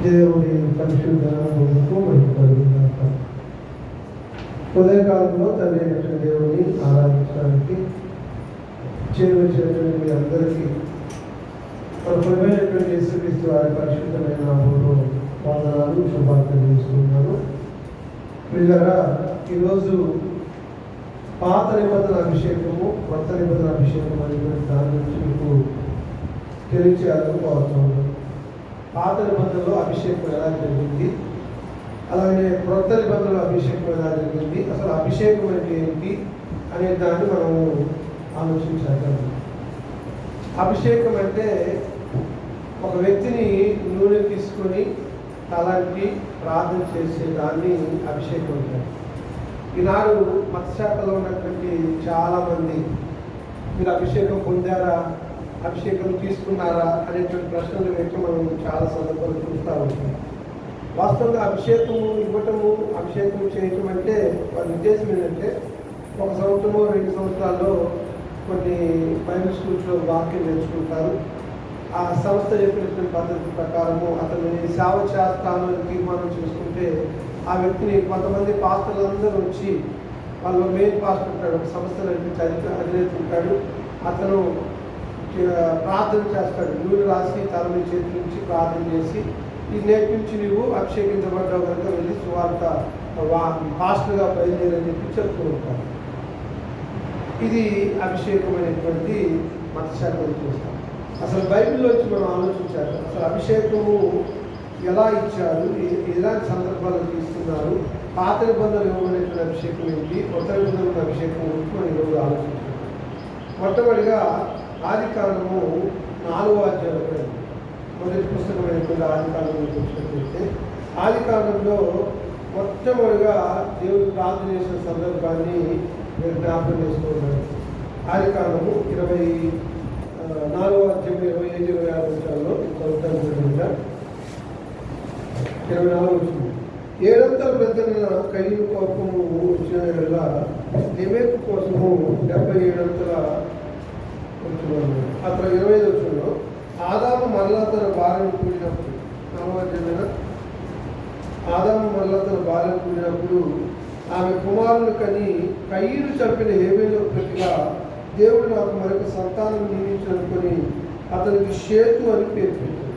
దేవుని పరిశుద్ధ నామమునకు మహిమ కలుగుగాక. ఉదయకాలంలో తండ్రి అయిన దేవుని ఆరాధించడానికి చేరువచ్చినటువంటి మీ అందరికీ మన ప్రభువైనటువంటి యేసుక్రీస్తు వారి పరిశుద్ధమైన నామములో వందనాలు శుభాకాంక్షలు తెలుస్తున్నాను. పిల్లరా, ఈరోజు పాత నిబంధన అభిషేకము, కొత్త నిబంధన అభిషేకం అనేటువంటి దాని గురించి మీకు తెలియచేయాలని కోరుతున్నాను. పాత నిబంధనలో అభిషేకం ఎలా జరిగింది, అలాగే క్రొత్త నిబంధనలో అభిషేకం ఎలా జరిగింది, అసలు అభిషేకం అంటే ఏంటి అనే దాన్ని మనము ఆలోచించాలి. అభిషేకం అంటే ఒక వ్యక్తిని నూనె తీసుకొని తలంటి ప్రార్థన చేసే దాన్ని అభిషేకం అంటారు. ఈనాడు మతశాఖలో ఉన్నటువంటి చాలామంది మీరు అభిషేకం పొందారా, అభిషేకం తీసుకున్నారా అనేటువంటి ప్రశ్నలు వ్యక్తి మనం చాలా సందర్భాలు చూస్తూ ఉంటాం. వాస్తవంగా అభిషేకము ఇవ్వటము, అభిషేకం చేయటం అంటే వారి ఉద్దేశం ఏంటంటే 1 సంవత్సరము 2 సంవత్సరాల్లో కొన్ని బైబిల్ స్కూల్స్లో వాక్యం నేర్చుకుంటారు. ఆ సంస్థ చెప్పినటువంటి పద్ధతి ప్రకారము అతన్ని సేవ చేస్తాను అని తీర్మానం చేసుకుంటే ఆ వ్యక్తిని కొంతమంది పాస్టర్లందరూ వచ్చి, వాళ్ళు మెయిన్ పాస్టర్ ఉంటాడు, ఒక సంస్థ నడిపించి అధినేత ఉంటాడు, అతను ప్రార్థన చేస్తాడు. నూనె రాసి తల మీ చేతి నుంచి ప్రార్థన చేసి, ఈ నేటి నుంచి నువ్వు అభిషేకించబడ్డావు కనుక వెళ్ళి సువార్త పాస్టర్గా బయలుదేరని చెప్పి చెప్తూ ఉంటారు. ఇది అభిషేకమైనటువంటి మతశాఖలు చూస్తాం. అసలు బైబిల్లోంచి మనం ఆలోచించాలి, అసలు అభిషేకము ఎలా ఇచ్చారు, ఎలాంటి సందర్భాలు తీసుకున్నారు, పాత నిబంధనలు ఇవ్వబడినటువంటి అభిషేకం ఏంటి, కొత్త నిబంధనల అభిషేకం గురించి మనం ఈరోజు ఆలోచించాలి. మొట్టమొదటిగా ఆదికాండము 4వ అధ్యాయంలో మొదటి పుస్తకమైనటువంటి ఆదికాండంలో చూసినట్లయితే, ఆదికాండంలో మొట్టమొదటిగా దేవుడు ప్రార్థన చేసిన సందర్భాన్ని మీరు జ్ఞాపకం చేసుకున్నాడు. ఆదికాండము 24వ అధ్యాయం 25-26 నిమిషాల్లో చదువుతాను. 24 వచ్చింది. 7 పెద్దల కయ్యూరు కోపము వచ్చిన వల్ల లెమెకు కోసము 77 వచ్చినాడు. అక్కడ 25 వచ్చిందో ఆదాము మరలా తన భార్యను కూడినప్పుడు, ఆదాము మరలా తన భార్యను కూడినప్పుడు ఆమె కుమారుని కని కయ్యూరు చంపిన హేబేలు ప్రతిగా దేవుడు నాకు మరొక సంతానం నియమించనుకొని అతనికి షేతు అని పేరు పెట్టాడు.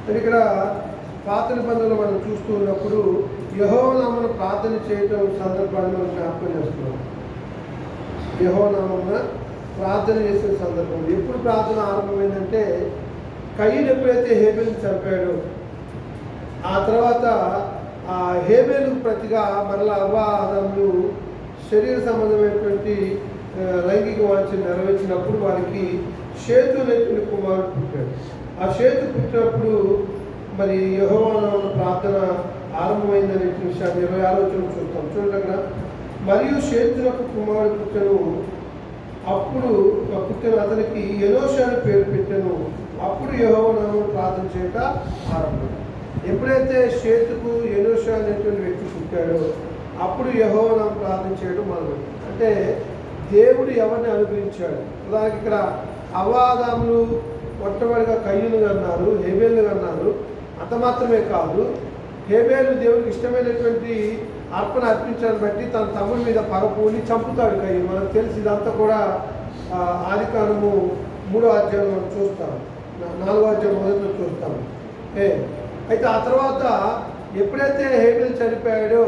అని ఇక్కడ పాత నిబంధనలు మనం చూస్తూ ఉన్నప్పుడు యెహోవా నామమున ప్రార్థన చేయటం సందర్భాన్ని మనం జ్ఞాపకం చేస్తున్నాం. యెహోవా నామమున ప్రార్థన చేసే సందర్భం ఎప్పుడు ప్రార్థన ఆరంభమైందంటే, కయ్యూరు ఎప్పుడైతే హేబేలుని చంపాడో ఆ తర్వాత ఆ హేబేలుకు ప్రతిగా మరలా అవ్వ ఆదాములు శరీర సంబంధమైనటువంటి లైంగిక వాంఛను నెరవేర్చినప్పుడు వారికి షేతు అనేటువంటి కుమారుడు పుట్టాడు. ఆ షేతు పుట్టినప్పుడు మరి యెహోవా నామమున ప్రార్థన ఆరంభమైందనే విషయాన్ని 26వ వచనం చూస్తాం. చూడండి అక్కడ, మరియు షేతునకు కుమారుడు పుట్టెను, అప్పుడు పుట్టిన అతనికి ఎనోషు అని పేరు పెట్టెను. అప్పుడు యెహోవా నామమున ప్రార్థన చేయట ఆరంభం. ఎప్పుడైతే షేతుకు ఎనోషు అనేటువంటి వ్యక్తి పుట్టాడో అప్పుడు యెహోవా నామమున ప్రార్థన చేయడం మొదలుపెట్టాడు. అంటే దేవుడు ఎవరిని అనుగ్రహించాడు. ఉదాహరణకి ఇక్కడ అవ్వాదాములు మొట్టమొదటిగా కయ్యూను అన్నారు, హేబేలు అన్నారు. అంత మాత్రమే కాదు, హేబేలు దేవుడికి ఇష్టమైనటువంటి అర్పణ అర్పించడాన్ని బట్టి తన తమ్ముడి మీద పగపూని చంపుతాడు కయ్యూను. మనకు తెలిసి ఇదంతా కూడా ఆదికాండము 3వ అధ్యాయంలో మనం చూస్తాం, 4వ అధ్యాయం మొదట్లో చూస్తాం. అయితే ఆ తర్వాత ఎప్పుడైతే హేబేలు చనిపోయాడో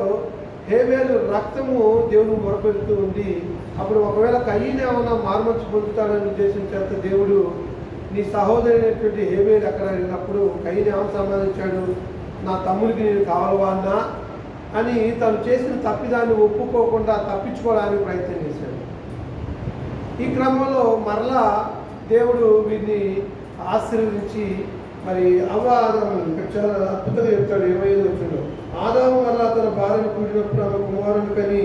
హేబేలు రక్తము దేవుడు మొరపెడుతూ ఉంది. అప్పుడు ఒకవేళ కయ్యూను ఏమన్నా మారుమనసు పొందుతాడని ఉద్దేశం చేత దేవుడు నీ సహోదరైనటువంటి హేబేలు అక్కడ వెళ్ళినప్పుడు కయ్యూను ఏమని సమాధానించాడు, నా తమ్ముడికి నేను కావాలన్నా అని తను చేసిన తప్పిదాన్ని ఒప్పుకోకుండా తప్పించుకోవడానికి ప్రయత్నం చేశాడు. ఈ క్రమంలో మరలా దేవుడు వీరిని ఆశీర్వదించి మరి ఆదాము ఇక్కడ చాలా అద్భుతంగా చెప్తాడు. 25 వచ్చిందో, ఆదాము వల్ల తన భార్యను కూడినప్పుడు ఆమె కుమారుని కని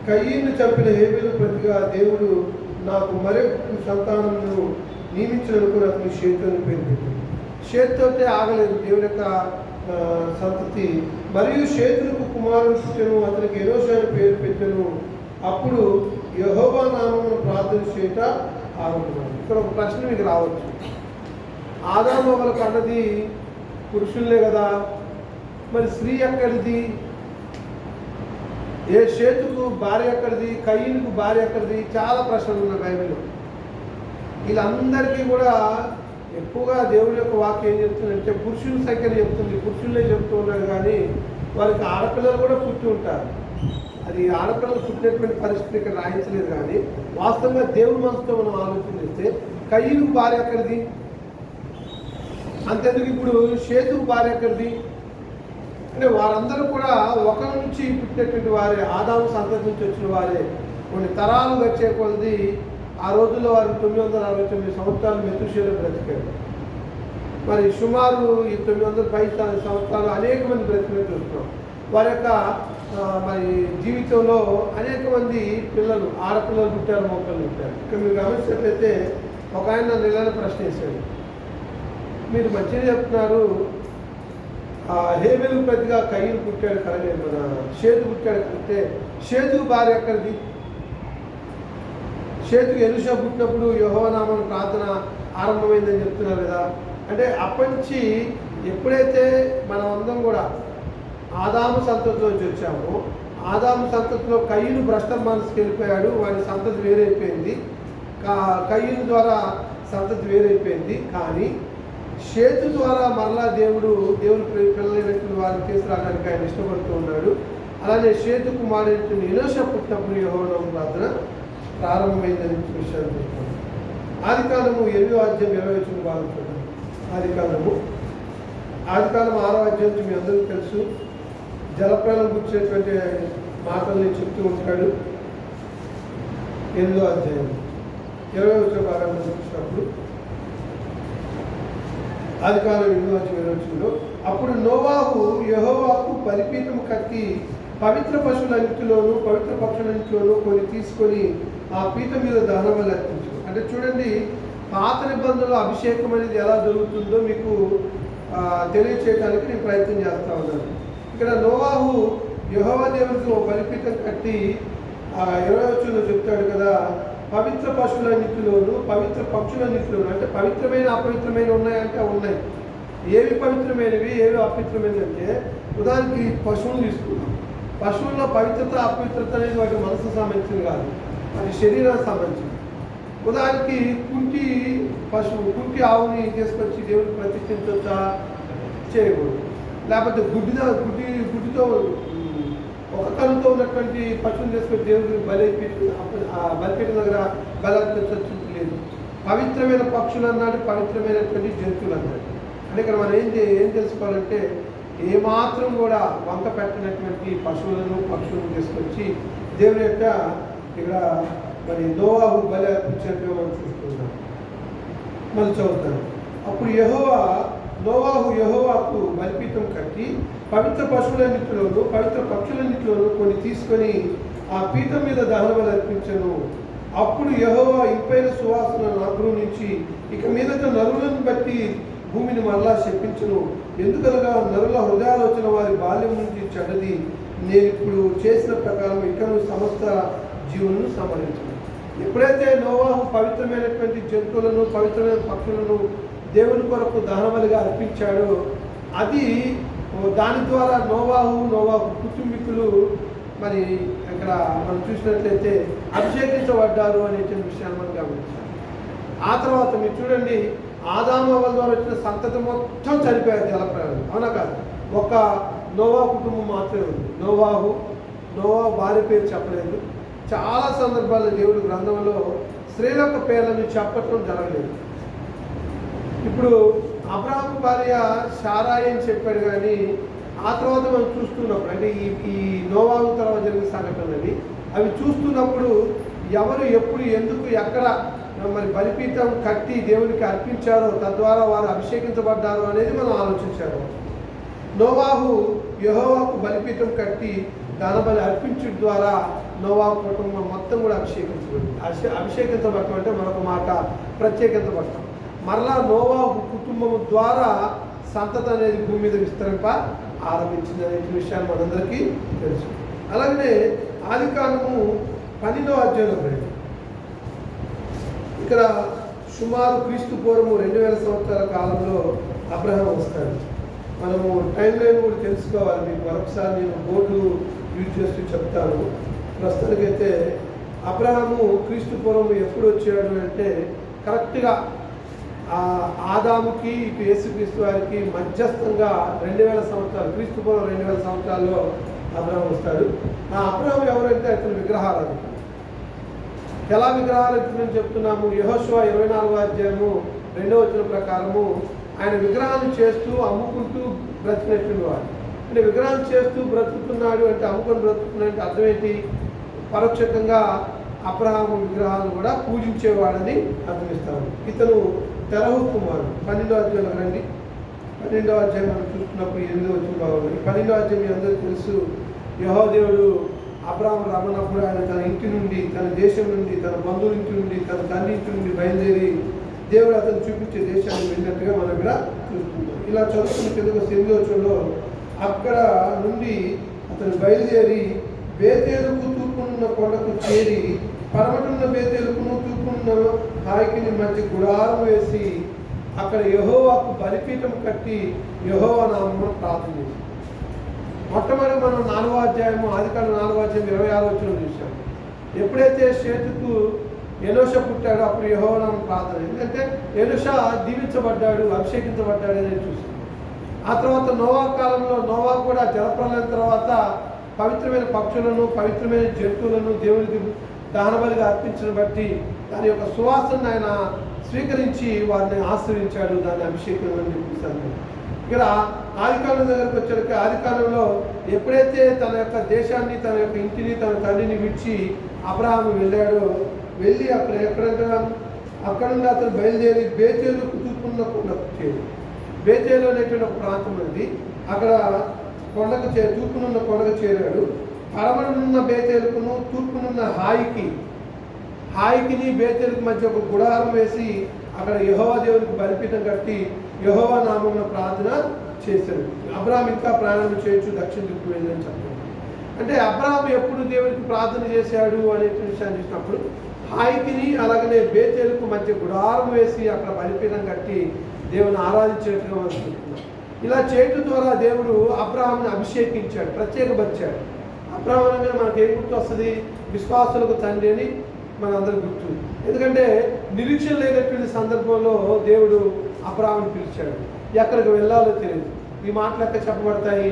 కయ్యూను చంపిన హేబేలు ప్రతిగా దేవుడు నాకు మరొక సంతానమును నియమించనుకుని అతను షేతు అని పేరు పెట్టాడు. షేతుతో ఆగలేదు దేవుని యొక్క సంతతి. మరియు షేతునకు కుమారుని పుట్టెను, అతనికి ఎనోషు అని పేరు పెట్టెను. అప్పుడు యెహోవా నామమున ప్రార్థన చేయట ఆరంభమైంది. ఇక్కడ ఒక ప్రశ్న మీకు రావచ్చు, ఆదాము అవ్వలకు అన్నది పురుషులే కదా, మరి స్త్రీ ఎక్కడిది? ఏ షేతుకు భార్య ఎక్కడిది? కయ్యనుకు భార్య ఎక్కడిది? చాలా ప్రశ్నలు ఉన్నాయి బైబిల్లో. వీళ్ళందరికీ కూడా ఎక్కువగా దేవుడి యొక్క వాక్యం ఏం చెప్తుందంటే పురుషుల సంఖ్యను చెప్తుంది, పురుషులే చెప్తూ ఉన్నారు. కానీ వారికి ఆడపిల్లలు కూడా పుట్టి ఉంటారు. అది ఆడపిల్లలు పుట్టినటువంటి పరిస్థితి ఇక్కడ రాయించలేదు. కానీ వాస్తవంగా దేవుడి మనసుతో మనం ఆలోచన చేస్తే కయ్యనుకు భార్య ఎక్కడిది? అంతెందుకు ఇప్పుడు షేతుకు భార్య ఎక్కడిది? అంటే వారందరూ కూడా ఒకరి నుంచి పుట్టినటువంటి వారే, ఆదాము సంతతి నుంచి వచ్చిన వారే. కొన్ని తరాలు వచ్చే కొలది ఆ రోజుల్లో వారు 969 సంవత్సరాలు మెతుషేలు బ్రతికారు. మరి సుమారు ఈ 905 సంవత్సరాలు అనేక మంది బ్రతికినట్టు చూస్తున్నాం. వారి యొక్క మరి జీవితంలో అనేక మంది పిల్లలు, ఆడపిల్లలు పుట్టారు, మొక్కలు పుట్టారు. ఇక్కడ మీరు గమనించినట్లయితే ఒక ఆయన నెలలు ప్రశ్న వేశాడు, మీరు మంచిగా చెప్తున్నారు, హేబెలు ప్రతిగా కయ్యను పుట్టాడు కలగే, మన షేతు పుట్టాడు కలిగితే షేతుకు భార్య ఎక్కడిది? షేతుకు ఎలీషా పుట్టినప్పుడు యెహోవా నామమున ప్రార్థన ఆరంభమైందని చెప్తున్నారు కదా. అంటే అప్పటి నుంచి ఎప్పుడైతే మనం అందరం కూడా ఆదాము సంతతిలోంచి వచ్చామో, ఆదాము సంతతిలో కయ్యను భ్రష్ట మనసుకి వెళ్ళిపోయాడు, వాడి సంతతి వేరైపోయింది. కయ్యను ద్వారా సంతతి వేరైపోయింది. కానీ షేతు ద్వారా మరలా దేవుడు పిల్లలైనటువంటి వారిని తీసుకురావడానికి ఆయన ఇష్టపడుతూ ఉన్నాడు. అలానే షేతు కుమారుడు ఎలీషా పుట్టినప్పుడు యెహోవా నామమున ప్రార్థన ప్రారంభమైందని విషయాన్ని చూస్తాం. ఆదికాండము 8వ అధ్యాయం 20 వచనం భాగం చూడండి. ఆదికాండం 6వ అధ్యాయం నుంచి మీ అందరికీ తెలుసు. జలప్రాణం గుర్చినటువంటి మాటల్ని చెప్తూ ఉంటాడు. 8వ అధ్యాయం 20వ వచనం భాగాన్ని చూసినప్పుడు ఆదికాండం 8వ అధ్యాయం 20వ వచనంలో, అప్పుడు నోవాహు యెహోవాకు బలిపీఠము కట్టి పవిత్ర పశువులన్నింటిలోనూ పవిత్ర పక్షులన్నింటిలోనూ కొన్ని తీసుకొని ఆ పీఠం మీద దహనబలి అర్పించు. అంటే చూడండి, పాత నిబంధనలో అభిషేకం అనేది ఎలా జరుగుతుందో మీకు తెలియచేయడానికి నేను ప్రయత్నం చేస్తూ ఉన్నాను. ఇక్కడ నోవాహు యెహోవా దేవునికి ఒక బలిపీఠం కట్టి 20వ వచనంలో చెప్తాడు కదా, పవిత్ర పశువులన్నింటిలోనూ పవిత్ర పక్షులన్నింటిలోనూ. అంటే పవిత్రమైన అపవిత్రమైన ఉన్నాయంటే ఉన్నాయి. ఏవి పవిత్రమైనవి ఏవి అపవిత్రమైనవి అంటే, ఉదాహరణకి పశువులు తీసుకున్నాం. పశువుల్లో పవిత్రత అపవిత్రత అనేది వాటి మనసుకు సంబంధించింది కాదు, అది శరీరానికి సంబంధించింది. ఉదాహరణకి కుంటి ఆవుని తీసుకొచ్చి దేవుడికి ప్రతిష్ఠించవచ్చా? చేయకూడదు. లేకపోతే గుడ్డితో ఒక కనుతో ఉన్నటువంటి పశువుని తీసుకొచ్చి దేవుడికి బలిపీఠం దగ్గర బలర్పించవచ్చు లేదు. పవిత్రమైన పక్షులు అన్నాడు, పవిత్రమైనటువంటి జంతువులు అన్నాడు. అంటే ఇక్కడ మనం ఏం తెలుసుకోవాలంటే, ఏమాత్రం కూడా వంక పెట్టినటువంటి పశువులను పక్షులను తీసుకొచ్చి దేవుని యొక్క ఇక్కడ మరి నోవాహు బలి అర్పించినట్టుగా మనం చూస్తున్నాం. మళ్ళీ చదువుతాను. అప్పుడు నోవాహు యెహోవాకు బలిపీఠం కట్టి పవిత్ర పశువులన్నింటిలోనూ పవిత్ర పక్షులన్నింటిలోనూ కొన్ని తీసుకొని ఆ పీఠం మీద దహనబలి అర్పించను. అప్పుడు యెహోవా ఇంపైన సువాసన నాగురు నుంచి ఇక మీదట నరులను బట్టి భూమిని మరలా శపించును. ఎందుకనగా నరుల హృదయాలోచన వారి బాల్యం నుంచి చెడ్డది. నేను ఇప్పుడు చేసిన ప్రకారం ఇకను సమస్త జీవులను సంహరించను. ఎప్పుడైతే నోవాహు పవిత్రమైనటువంటి జంతువులను పవిత్రమైన పక్షులను దేవుని కొరకు దహనబలిగా అర్పించాడో, అది దాని ద్వారా నోవాహు కుటుంబీకులు మరి ఇక్కడ మనం చూసినట్లయితే అభిషేకించబడ్డారు అనేటువంటి విషయాన్ని మనం గమనించాలి. ఆ తర్వాత మీరు చూడండి, ఆదాము అవ్వల ద్వారా వచ్చిన సంతతి మొత్తం చనిపోయారు జలప్రయాణం. అవునా కాదు? ఒక నోవాహు కుటుంబం మాత్రమే ఉంది. నోవాహు భార్య పేరు చెప్పలేదు. చాలా సందర్భాల్లో దేవుడి గ్రంథంలో స్త్రీల యొక్క పేర్లను చెప్పటం జరగలేదు. ఇప్పుడు అబ్రహాము భార్య శారాయి అని చెప్పాడు. కానీ ఆ తర్వాత మనం చూస్తున్నప్పుడు, అంటే ఈ నోవాహు తర్వాత జరిగిన సంఘటనలు అవి చూస్తున్నప్పుడు ఎవరు ఎప్పుడు ఎందుకు ఎక్కడ మరి బలిపీఠం కట్టి దేవునికి అర్పించారో, తద్వారా వారు అభిషేకించబడ్డారు అనేది మనం ఆలోచించారు. నోవాహు యెహోవాకు బలిపీఠం కట్టి దానబలి అర్పించడం ద్వారా నోవాహు కుటుంబం మొత్తం కూడా అభిషేకించబడింది. అభిషేకించబడటం అంటే మరొక మాట ప్రత్యేకించబడటం. మరలా నోవాహు కుటుంబం ద్వారా సంతతి అనేది భూమి మీద విస్తరింప ఆరంభించింది అనే విషయాన్ని మనందరికీ తెలుసు. అలాగనే ఆదికాండము 12వ అధ్యాయంలో ఇక్కడ సుమారు క్రీస్తు పూర్వము 2000 సంవత్సరాల కాలంలో అబ్రహాం వస్తాడు. మనము టైం లైన్ కూడా తెలుసుకోవాలి. మీకు మరొకసారి నేను బోర్డు యూజ్ చేస్తూ చెప్తాను. ప్రస్తుతానికైతే అబ్రహాము క్రీస్తు పూర్వము ఎప్పుడు వచ్చాడు అంటే కరెక్ట్గా ఆదాముకి ఇటు యేసుక్రీస్తు వారికి మధ్యస్థంగా 2000 సంవత్సరాలు, క్రీస్తు పూర్వం 2000 సంవత్సరాల్లో అబ్రహాం వస్తాడు. ఆ అబ్రహాం ఎవరంటే అతను విగ్రహారాధన. ఎలా విగ్రహారాధన చెప్తున్నాము? యెహోషువ 24వ అధ్యాయము 2వ వచనం ప్రకారము ఆయన విగ్రహాన్ని చేస్తూ అమ్ముకుంటూ బ్రతికినటువంటి వాడు. అంటే విగ్రహాన్ని చేస్తూ బ్రతుకుతున్నాడు అంటే అమ్ముకొని బ్రతుకుతున్నాడు అంటే అర్థం ఏంటి? పరోక్షంగా అబ్రహాము విగ్రహాలను కూడా పూజించేవాడని అర్థమిస్తాడు. ఇతను తెరహు కుమారుడు. 12వ అధ్యాయంలో రండి. 12వ అధ్యాయం మనం చూస్తున్నప్పుడు 8వ వచనం బాగుంది. 12వ అధ్యాయం మీ అందరికీ తెలుసు. యెహోవా దేవుడు అబ్రహాము రమ్మన్నప్పుడు ఆయన తన ఇంటి నుండి, తన దేశం నుండి, తన బంధువుల ఇంటి నుండి, తన తండ్రి ఇంటి నుండి బయలుదేరి దేవుడు అతను చూపించే దేశాన్ని వెళ్ళినట్టుగా మనం ఇక్కడ చూస్తున్నాం. ఇలా చదువుకున్న కిందకు 8వ వచనంలో అక్కడ నుండి అతను బయలుదేరి బేతేలుకు తూర్పునున్న కొండకు చేరి పడమటున్న బేతేలుకును తూర్పునున్న హాయికిని మధ్య గుడారం వేసి అక్కడ యెహోవాకు బలిపీఠం కట్టి యెహోవా నామమున ప్రార్థన చేసి. మొట్టమొదటి మనం 4వ అధ్యాయము ఆదికాండం 4వ అధ్యాయం 26వ వచనం చూసాం. ఎప్పుడైతే షేతుకు ఎనోష పుట్టాడో అప్పుడు యెహోవా నామమున ప్రార్థన. ఎందుకంటే ఎనోష దీవించబడ్డాడు, అభిషేకించబడ్డాడు అనేది చూసాం. ఆ తర్వాత నోవా కాలంలో నోవా కూడా జలప్రలయం తర్వాత పవిత్రమైన పక్షులను, పవిత్రమైన జంతువులను దేవునికి దహనబలిగా అర్పించడం బట్టి దాని యొక్క సువాసన ఆయన స్వీకరించి వారిని ఆశ్రయించాడు, దాన్ని అభిషేకం అని చెప్పిస్తాను. ఇక్కడ ఆదికాండం దగ్గరకు వచ్చేసరికి ఆదికాండంలో ఎప్పుడైతే తన యొక్క దేశాన్ని, తన యొక్క ఇంటిని, తన తండ్రిని విడిచి అబ్రహాము వెళ్ళాడో, వెళ్ళి అక్కడ నుండి అతను బయలుదేరి బేతేలుకు తూర్పున్న కొండకు చేరి. బేతేలు అనేటువంటి ఒక ప్రాంతం ఉంది. అక్కడ కొండకు తూర్పునున్న కొండకు చేరాడు. పడమరనున్న బేతేలుకును తూర్పునున్న హాయికిని బేతేలుకు మధ్య ఒక గుడారం వేసి అక్కడ యెహోవా దేవునికి బలిపీఠం కట్టి యెహోవా నామమున ప్రార్థన చేశాడు. అబ్రహాం ఇంకా ప్రయాణం చేయొచ్చు, దక్షిణ దిక్కు వెళ్ళని చెప్పాడు. అంటే అబ్రహాం ఎప్పుడు దేవునికి ప్రార్థన చేశాడు అనే విషయాన్ని చూసినప్పుడు హాయికిని అలాగనే బేతేలుకు మధ్య గుడారం వేసి అక్కడ బలిపీఠం కట్టి దేవుని ఆరాధించినట్టుగా మనం చూస్తున్నాం. ఇలా చేయటం ద్వారా దేవుడు అబ్రహాంని అభిషేకించాడు, ప్రత్యేకపరిచాడు. అబ్రహాం అనగానే మనకి ఏం గుర్తు వస్తుంది? విశ్వాసులకు తండ్రి అని మనందరూ గుర్తు. ఎందుకంటే నిరీక్షణ లేనటువంటి సందర్భంలో దేవుడు అబ్రహాంని పిలిచాడు. ఎక్కడికి వెళ్ళాలో తెలియదు. ఈ మాటలు ఎక్కడ చెప్పబడతాయి?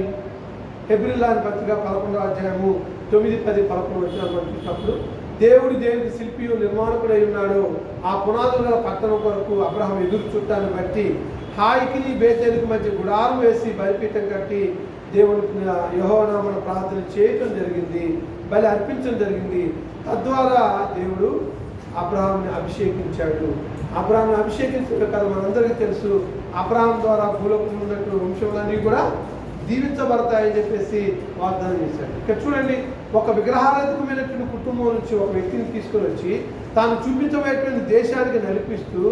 హెబ్రీయుల పత్రిక 11వ అధ్యాయము 9, 10, 11 వచనాలు మనం చూసినప్పుడు దేవుడు దేవునికి శిల్పియు నిర్మాణకుడై ఉన్నాడు. ఆ పునాదుల గల పట్టణం కొరకు అబ్రహాం ఎదురు చుట్టాన్ని బట్టి హాయికిని బేతేలుకు మధ్య గుడారం వేసి బలిపీఠం కట్టి దేవుని యెహోవా నామమున ప్రార్థన చేయటం జరిగింది, బలి అర్పించడం జరిగింది. తద్వారా దేవుడు అబ్రహాంని అభిషేకించాడు. అబ్రహాంని అభిషేకించడం కదా మనందరికీ తెలుసు. అబ్రహాం ద్వారా భూలోకంలో ఉన్నటువంటి వంశములన్నీ కూడా దీవించబడతాయని చెప్పేసి వాగ్దానం చేశాడు. ఇక్కడ చూడండి, ఒక విగ్రహారాధకమైనటువంటి కుటుంబం నుంచి ఒక వ్యక్తిని తీసుకొని వచ్చి తాను చూపించబోయేటువంటి దేశానికి నడిపిస్తూ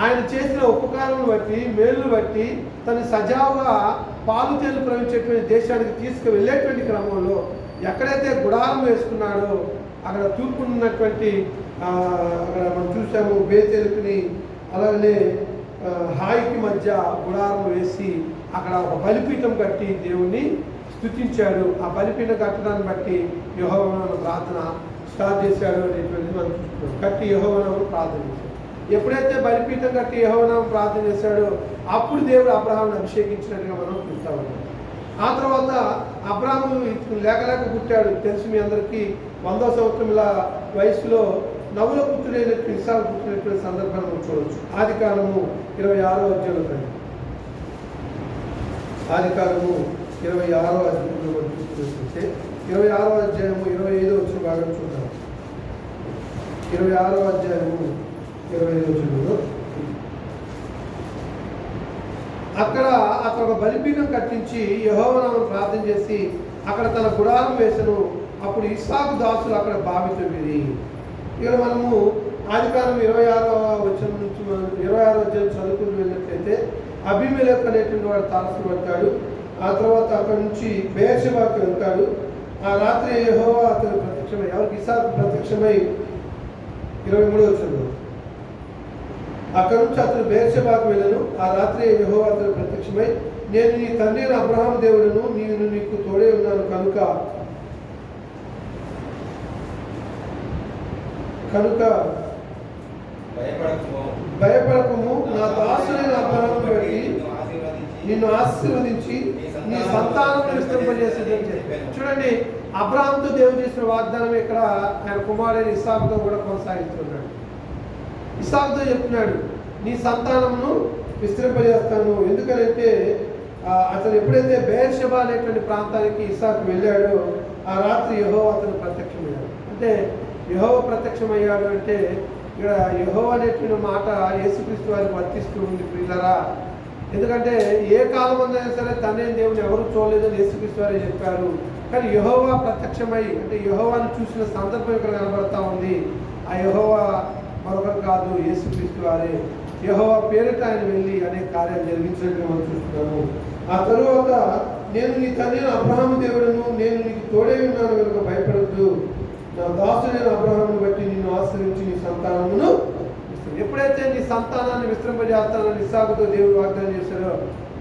ఆయన చేసిన ఉపకారం బట్టి, మేలును బట్టి తను సజావుగా పాలు తేలు ప్రవహించేటువంటి దేశానికి తీసుకువెళ్ళేటువంటి క్రమంలో ఎక్కడైతే గుడారం వేసుకున్నాడో అక్కడ తూర్పునున్నటువంటి అక్కడ మనం చూసాము బేతేలుకుని అలాగనే హాయికి మధ్య గుడారం వేసి అక్కడ ఒక బలిపీఠం కట్టి దేవుణ్ణి స్తుతించాడు. ఆ బలిపీఠం కట్టడాన్ని బట్టి యెహోవా ప్రార్థన స్టార్ట్ చేశాడు అనేటువంటిది మనం చూస్తున్నాం. కట్టి యెహోవా ప్రార్థన చేశాడు. ఎప్పుడైతే బలిపీఠం కట్టి యెహోవా ప్రార్థన చేశాడో అప్పుడు దేవుడు అబ్రహామును అభిషేకించినట్టుగా మనం చూస్తా ఉన్నాం. ఆ తర్వాత అబ్రహాము లేక పుట్టాడు. తెలుసు మీ అందరికీ. 100వ సంవత్సరముల వయసులో నవ్వుల పుత్రుడైనటువంటి ఇస్సాకు పుట్టినటువంటి సందర్భాన్ని మనం చూడవచ్చు. ఆదికాండము 26వ అధ్యాయంలో ఆదికాండము 26వ అధ్యాయంలో మనం చూసుకుంటే 26వ అధ్యాయము 25వ వచనం భాగం చూద్దాం. 26వ అధ్యాయము 25వ వచనంలో అక్కడ అతను ఒక బలిపీఠం కట్టించి యెహోవా నామమున ప్రార్థన చేసి అక్కడ తన గుడారం వేసెను. అప్పుడు ఇస్సాకు దాసులు అక్కడ బావి తవ్విరి. ఇక్కడ మనము ఆదికాండం 26వ వచనం నుంచి మనం 26వ అధ్యాయం చదువుకుంటూ వెళ్ళినట్లయితే అబీమెలెకు అనేటువంటి వాడు తారసు పడతాడు. ఆ తర్వాత అక్కడి నుంచి బెయేర్షెబాకు వెళ్తాడు. ఆ రాత్రి యెహోవా అతను ప్రత్యక్షమై, ఎవరికి? ఇస్సాకు ప్రత్యక్షమై 23వ వచనంలో అక్కడి నుంచి అతను బెయేర్షెబాకు వెళ్ళను. ఆ రాత్రి యెహోవా అతను ప్రత్యక్షమై, నేను నీ తండ్రి అబ్రహాము దేవుడును, నేను నీకు తోడే ఉన్నాను కనుక భయపడకము, నా దాసుడైన అబ్రహామును బట్టి నిన్ను ఆశీర్వదించి నీ సంతానం విస్తరింపజేసేదని చెప్పాను. చూడండి, అబ్రహాముతో దేవుడు చేసిన వాగ్దానం ఇక్కడ ఆయన కుమారుడైన ఇస్సాకుతో కూడా కొనసాగిస్తున్నాడు. ఇస్సాకుతో చెప్తున్నాడు, నీ సంతానమును విస్తరింపజేస్తాను. ఎందుకంటే అతను ఎప్పుడైతే బెయేర్షెబా అనేటువంటి ప్రాంతానికి ఇస్సాకు వెళ్ళాడో ఆ రాత్రి యెహోవా అతను ప్రత్యక్షమయ్యాడు. అంటే యెహోవా ప్రత్యక్షమయ్యాడు అంటే ఇక్కడ యెహోవా అనేటువంటి మాట యేసుక్రీస్తు వారికి వర్తిస్తూ ఉంది ప్రియులారా. ఎందుకంటే ఏ కాలం అయినా సరే తండ్రి దేవుని ఎవరు చూడలేదని యేసుక్రీస్తు వారే చెప్పారు. కానీ యెహోవా ప్రత్యక్షమై అంటే యెహోవాను చూసిన సందర్భం ఇక్కడ కనబడతా ఉంది. ఆ యెహోవా మరొకరు కాదు, యేసుక్రీస్తు వారే. యెహోవా పేరిట ఆయన వెళ్ళి అనేక కార్యాలు జరిగించినట్టు మనం చూస్తున్నాము. ఆ తరువాత, నేను నీ తండ్రి అబ్రహాము దేవుడును, నేను నీకు తోడే ఉన్నాను కనుక భయపడద్దు, నా దాసుడైన అబ్రహామును బట్టి నిన్ను ఆశ్రయించి నీ సంతానమును ఎప్పుడైతే నీ సంతానాన్ని విస్తరింపజేస్తానని ఇస్సాకుతో దేవుడు వాగ్దానం చేశాడో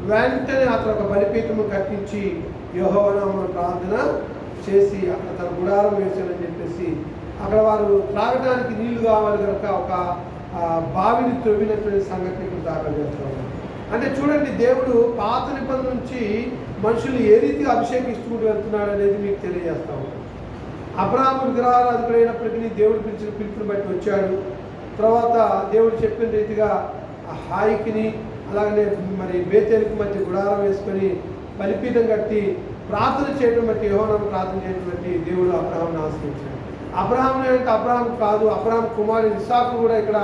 వెంటనే అతను ఒక బలిపీఠము కట్టించి యెహోవా నామమున ప్రార్థన చేసి అక్కడ తన గుడారం వేశాడని చెప్పేసి అక్కడ వారు త్రాగడానికి నీళ్లు కావాలి కనుక ఒక బావిని త్రవ్వినటువంటి సంగతిని ఇక్కడ దాఖలు చేస్తూ ఉన్నారు. అంటే చూడండి, దేవుడు పాత నిబంధన నుంచి మనుషులు ఏ రీతిగా అభిషేకిస్తూ వెళ్తున్నాడు అనేది మీకు తెలియజేస్తా ఉన్నాడు. అబ్రహాము విగ్రహారాధకుడైనప్పటికీ దేవుడు పిలిచిన పిలుపుని బట్టి వచ్చాడు. తర్వాత దేవుడు చెప్పిన రీతిగా హాయికిని అలాగనే మరి బేతేలుకి మధ్య గుడారం వేసుకొని బలిపీఠం కట్టి ప్రార్థన చేయడం బట్టి యెహోవాను ప్రార్థన చేయడం బట్టి దేవుడు అబ్రహామును ఆశ్రయించాడు. అబ్రహాము అంటే అబ్రహాము కాదు, అబ్రహాము కుమారుడు ఇస్సాకు కూడా ఇక్కడ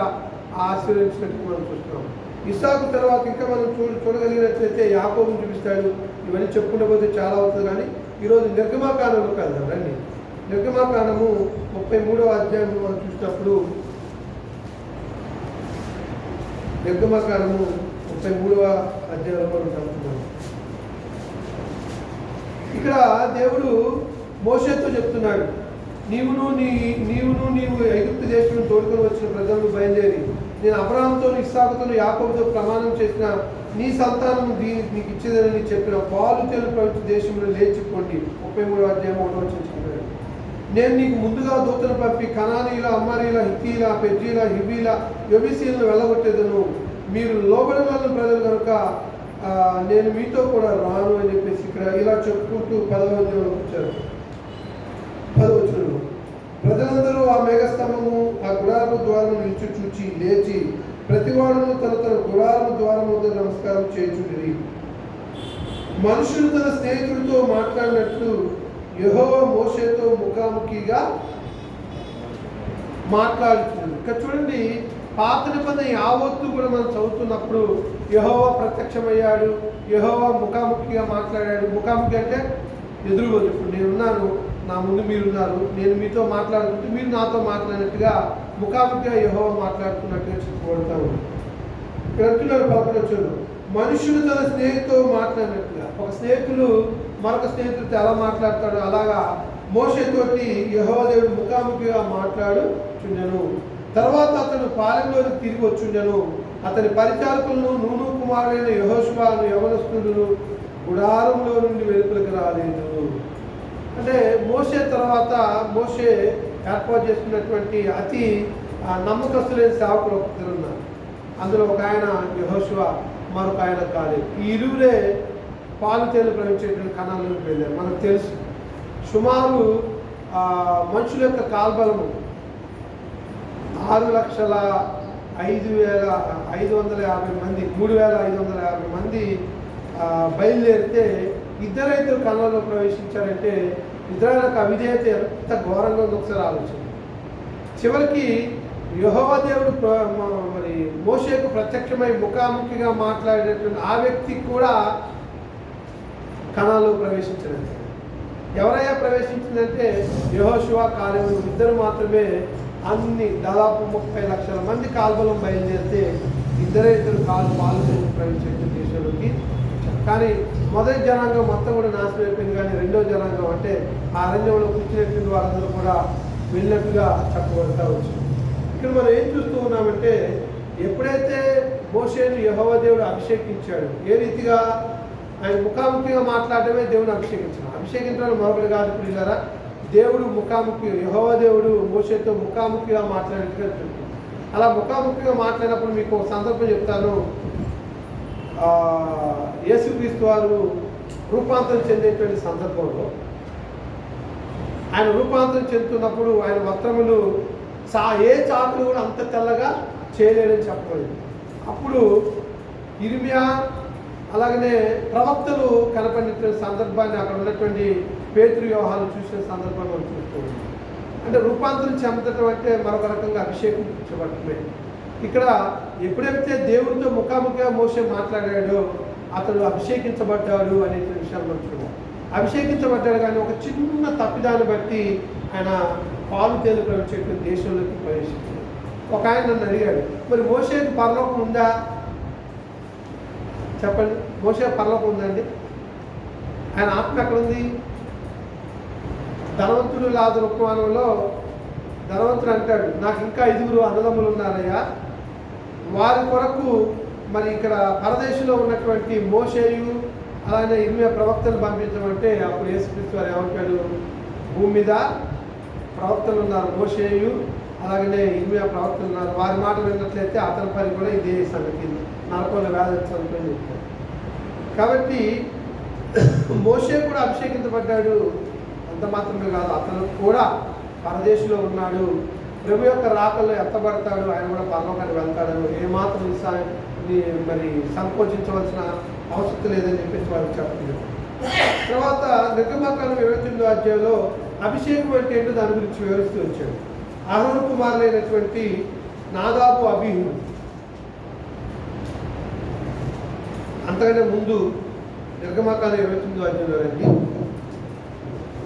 ఆశీర్వదించినట్టు మనం చూస్తున్నాం. ఇస్సాకు తర్వాత ఇంకా మనం చూడగలిగినట్లయితే యాకోబును చూపిస్తాడు. ఇవన్నీ చెప్పుకుంటూ పోతే చాలా అవుతుంది, కానీ ఈరోజు నిర్గమాకాండంలోకి వెళ్దాం రండి. నిర్గమాకాండము 33వ అధ్యాయం మనం చూసినప్పుడు, నిర్గమాకాండము 33వ అధ్యాయంలో మనం చదువుతున్నాం. ఇక్కడ దేవుడు మోషేతో చెప్తున్నాడు, నీవు ఐగుప్తు దేశం తోడుకొని వచ్చిన ప్రజలను బయలుదేరి నేను అబ్రహాముతో ఇస్సాకుతో యాకోబుతో ప్రమాణం చేసిన నీ సంతానం నీకు ఇచ్చేదని చెప్పిన పాలు తేలు ప్రవచించే దేశంలో లేచిపోండి. 33వ అధ్యాయం 1వ వచనం చెప్పాడు. నేను నీకు ముందుగా దూతను పంపి కనానీల, అమ్మారీల, హిత్తీల, పెజ్జీల, హిబీల, యెబూసీయులను వెళ్ళగొట్టేదను. మీరు లోబడి వాళ్ళ ప్రజలు కనుక నేను మీతో కూడా రాను అని చెప్పేసి ఇక్కడ ఇలా చెప్పుకుంటూ 10వ అధ్యాయంలోకి వచ్చారు. 10వ వచనంలో, ప్రజలందరూ ఆ మేఘస్తంభము ఆ గుడారము ద్వారము నిలిచి చూచి లేచి ప్రతివాడును తన తన గుడారము ద్వారం వద్ద నమస్కారం చేయుచుండిరి. మనుషులు తన స్నేహితుడితో మాట్లాడినట్లు యెహోవా మోషేతో ముఖాముఖిగా మాట్లాడుతుంది. ఇక్కడ చూడండి, పాత నిబంధన యావత్తు కూడా మనం చదువుతున్నప్పుడు యెహోవా ప్రత్యక్షమయ్యాడు, యెహోవా ముఖాముఖిగా మాట్లాడాడు. ముఖాముఖి అంటే ఎదురుగా, ఇప్పుడు నేనున్నాను, నా ముందు మీరున్నారు, నేను మీతో మాట్లాడుతుంటే మీరు నాతో మాట్లాడినట్టుగా ముఖాముఖిగా యెహోవా మాట్లాడుతున్నట్టుగా చెప్పుకోబడతాము. ఇక్కడ అంటున్నాడు 11 మనుషులు తన స్నేహితుతో మాట్లాడినట్టుగా. ఒక స్నేహితుడు మరొక స్నేహితుడితో ఎలా మాట్లాడతాడు అలాగా మోషేతోటి యెహోవా దేవుడు ముఖాముఖిగా మాట్లాడుచుండెను. తర్వాత అతను పాలెంలోకి తిరిగి వచ్చుండెను. అతని పరిచారకులను నూను కుమారుడైన యెహోషువను యవనస్తులను గుడారంలో నుండి వెలుపలికి రాలేదు. అంటే మోషే తర్వాత మోషే ఏర్పాటు చేసుకున్నటువంటి అతి నమ్మకస్తులైన సేవకులు ఒకరు ఉన్నారు. అందులో ఒక ఆయన యెహోషువ, మరొక ఆయన కాలేబు. ఈ ఇరువురే పాలు తేలు ప్రవహించేటువంటి కణాల్లోకి వెళ్ళారు. మనకు తెలుసు, సుమారు మనుషుల యొక్క కాల్బలము 6,05,550 మంది, 3,550 మంది బయలుదేరితే ఇద్దరైతే కణంలో ప్రవేశించారంటే ఇద్దరికి అవిధేయత ఎంత ఘోరంగా ఉందో ఒకసారి ఆలోచన. చివరికి యెహోవా దేవుడు మరి మోషేకు ప్రత్యక్షమై ముఖాముఖిగా మాట్లాడేటువంటి ఆ వ్యక్తి కూడా కణాల్లో ప్రవేశించలేదు. ఎవరయ్యా ప్రవేశించిందంటే యెహోషువ, కాలేబు ఇద్దరు మాత్రమే. అన్ని దాదాపు 30 లక్షల మంది కాల్బలం బయలుదేరితే ఇద్దరు పాలు ప్రవేశించే దేశంలోకి. కానీ మొదటి జనాంగం మొత్తం కూడా నాశనం అయిపోయింది. కానీ రెండో జనాంగం అంటే ఆ అరణ్యంలో కూర్చునేటువంటి వాళ్ళందరూ కూడా వెళ్ళినట్టుగా చెప్పబడతా వచ్చింది. ఇక్కడ మనం ఏం చూస్తూ ఉన్నామంటే ఎప్పుడైతే మోషేను యెహోవా దేవుడు అభిషేకించాడు, ఏ రీతిగా ఆయన ముఖాముఖిగా మాట్లాడటమే దేవుని అభిషేకించడం మరొకటి కాదు ప్రియులారా. దేవుడు ముఖాముఖి, యెహోవా దేవుడు మోషేతో ముఖాముఖిగా మాట్లాడినట్టుగా చెప్తుంది. అలా ముఖాముఖిగా మాట్లాడినప్పుడు మీకు ఒక సందర్భం చెప్తాను. యేసుక్రీస్తు వారు రూపాంతరం చెందేటువంటి సందర్భంలో ఆయన రూపాంతరం చెందుతున్నప్పుడు ఆయన వస్త్రములు ఏ చాకులు కూడా అంత తెల్లగా చేయలేడని చెప్పబడింది. అప్పుడు ఇర్మియా అలాగనే ప్రవక్తలు కనపడినటువంటి సందర్భాన్ని అక్కడ ఉన్నటువంటి పేతురు యోహాను చూసిన సందర్భాన్ని మనం చూస్తున్నాం. అంటే రూపాంతరం చెందటం అంటే మరొక రకంగా అభిషేకించబడటమే. ఇక్కడ ఎప్పుడైతే దేవుడితో ముఖాముఖిగా మోషే మాట్లాడాడో అతడు అభిషేకించబడ్డాడు అనే విషయాన్ని మనం చూడాలి. అభిషేకించబడ్డాడు, కానీ ఒక చిన్న తప్పిదాన్ని బట్టి ఆయన పాలు తేలు ప్రవేశించేటువంటి దేశంలోకి ప్రవేశించాడు. ఒక ఆయన నన్ను అడిగాడు, మరి మోషేకి పరలోకం ఉందా చెప్పండి? మోషే పరలోకం ఉందండి? ఆయన ఆత్మ ఎక్కడుంది? ధనవంతుడు లాజరు ఉపమానంలో ధనవంతుడు అంటాడు, నాకు ఇంకా 5 అన్నదమ్ములు ఉన్నారయ్యా, వారి కొరకు మరి ఇక్కడ పరదేశంలో ఉన్నటువంటి మోషేయు అలానే ఇర్మియా ప్రవక్తలు పంపించమంటే అప్పుడు యేసుక్రీస్తు వారు ఏమంటాడు, భూమి మీద ప్రవక్తలు ఉన్నారు, మోషేయు అలాగనే ఇర్మియా ప్రవక్తలు ఉన్నారు, వారి మాట విన్నట్లయితే అతని పని కూడా ఇదే సంగతి, నరకంలో వేధించాలని చెప్తారు. కాబట్టి మోషే కూడా అభిషేకించబడ్డాడు. అంత మాత్రమే కాదు, అతను కూడా పరదేశంలో ఉన్నాడు, ప్రభు యొక్క రాకల్లో ఎత్తబడతాడు, ఆయన కూడా పరలోకానికి వెళ్తాడు, ఏమాత్రం మరి సంకోచించవలసిన అవసరం లేదని చెప్పేసి వారికి చెప్తుంది. తర్వాత నిర్గమకాండం 29వ అధ్యాయంలో అభిషేకం అంటే ఏంటో దాని గురించి వివరిస్తూ వచ్చాడు. అహరోను కుమారులైనటువంటి నాదాబు, అబీహు, అంతకంటే ముందు నిర్గమకాండం 29వ అధ్యాయంలో రండి.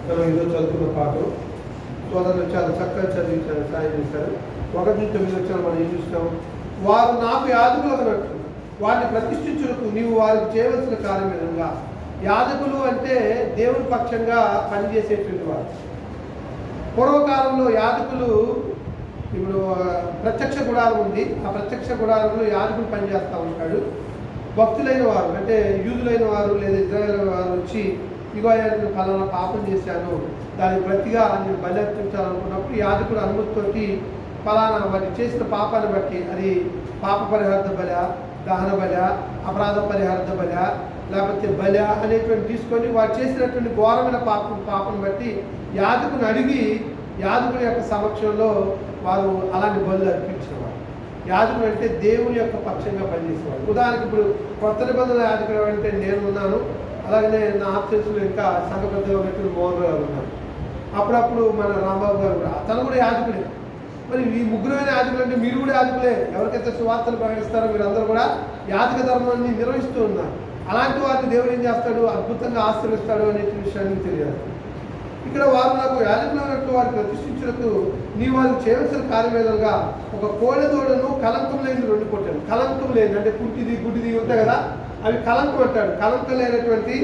మనం ఈరోజు చదువుకున్న పాఠం సోదరులు చాలా చక్కగా చదివించారు, సాయం చేశారు. 1-9 వచ్చారు. మనం ఏం చూస్తాం? వారు నాకు యాజకులు అన్నట్టు వారిని ప్రతిష్ఠించుటకు నీవు వారికి చేయవలసిన కార్యం విధంగా. యాజకులు అంటే దేవుని పక్షంగా పనిచేసేటువంటి వారు. పూర్వకాలంలో యాజకులు, ఇప్పుడు ప్రత్యక్ష గుడారం ఉంది, ఆ ప్రత్యక్ష గుడారంలో యాజకులు పనిచేస్తూ ఉంటాడు. భక్తులైన వారు అంటే యూదులైన వారు లేదా ఇజ్రాయేల్ వారు వచ్చి, ఇగో నేను ఫలానా పాపం చేశాను, దానికి ప్రతిగా నేను బలి అర్పించాలనుకున్నప్పుడు యాజకుడు అనుమతితోటి ఫలానా వారి చేసిన పాపాన్ని బట్టి, అది పాప పరిహార్థ బల, దహన బల, అపరాధ పరిహార్థ బల, లేకపోతే బల అనేటువంటి తీసుకొని వారు చేసినటువంటి ఘోరమైన పాపం బట్టి యాజకుని అడిగి యాజకుడి యొక్క సమక్షంలో వారు అలాంటి బలు అర్పించేవారు. యాజకుడు అంటే దేవుని యొక్క పక్షంగా పనిచేసేవాడు. ఉదాహరణకు ఇప్పుడు కొత్త నిబంధనల యాజకుడు అంటే నేను ఉన్నాను, అలాగనే నా ఆఫీసులో ఇంకా సంఘ పెద్దగా ఉన్నటువంటి మోహన్ గారు ఉన్నారు, అప్పుడప్పుడు మన రాంబాబు గారు కూడా, అతను కూడా యాజకుడే. మరి ఈ ముగ్గురైన యాజకులు అంటే మీరు కూడా యాజకులే. ఎవరికైతే సువార్తలు ప్రకటిస్తారో మీరందరూ కూడా యాజక ధర్మాన్ని నిర్వహిస్తూ ఉన్నారు. అలాంటి వారిని దేవుడు ఏం చేస్తాడు? అద్భుతంగా ఆశీర్వదిస్తాడు అనే విషయాన్ని తెలియజేస్తాడు. ఇక్కడ వారు నాకు యాజకులు అన్నట్టు వారిని ప్రతిష్ఠించుటకు నీ వారికి చేయవలసిన కార్యమేదనగా ఒక కోడెదూడను కలంకం లేని 2 పొట్టెలు. కలంకం లేని అంటే పుట్టిది గుడ్డిది ఉంటాయి కదా, అవి కలంకం అంటాడు. కలంకం లేనటువంటి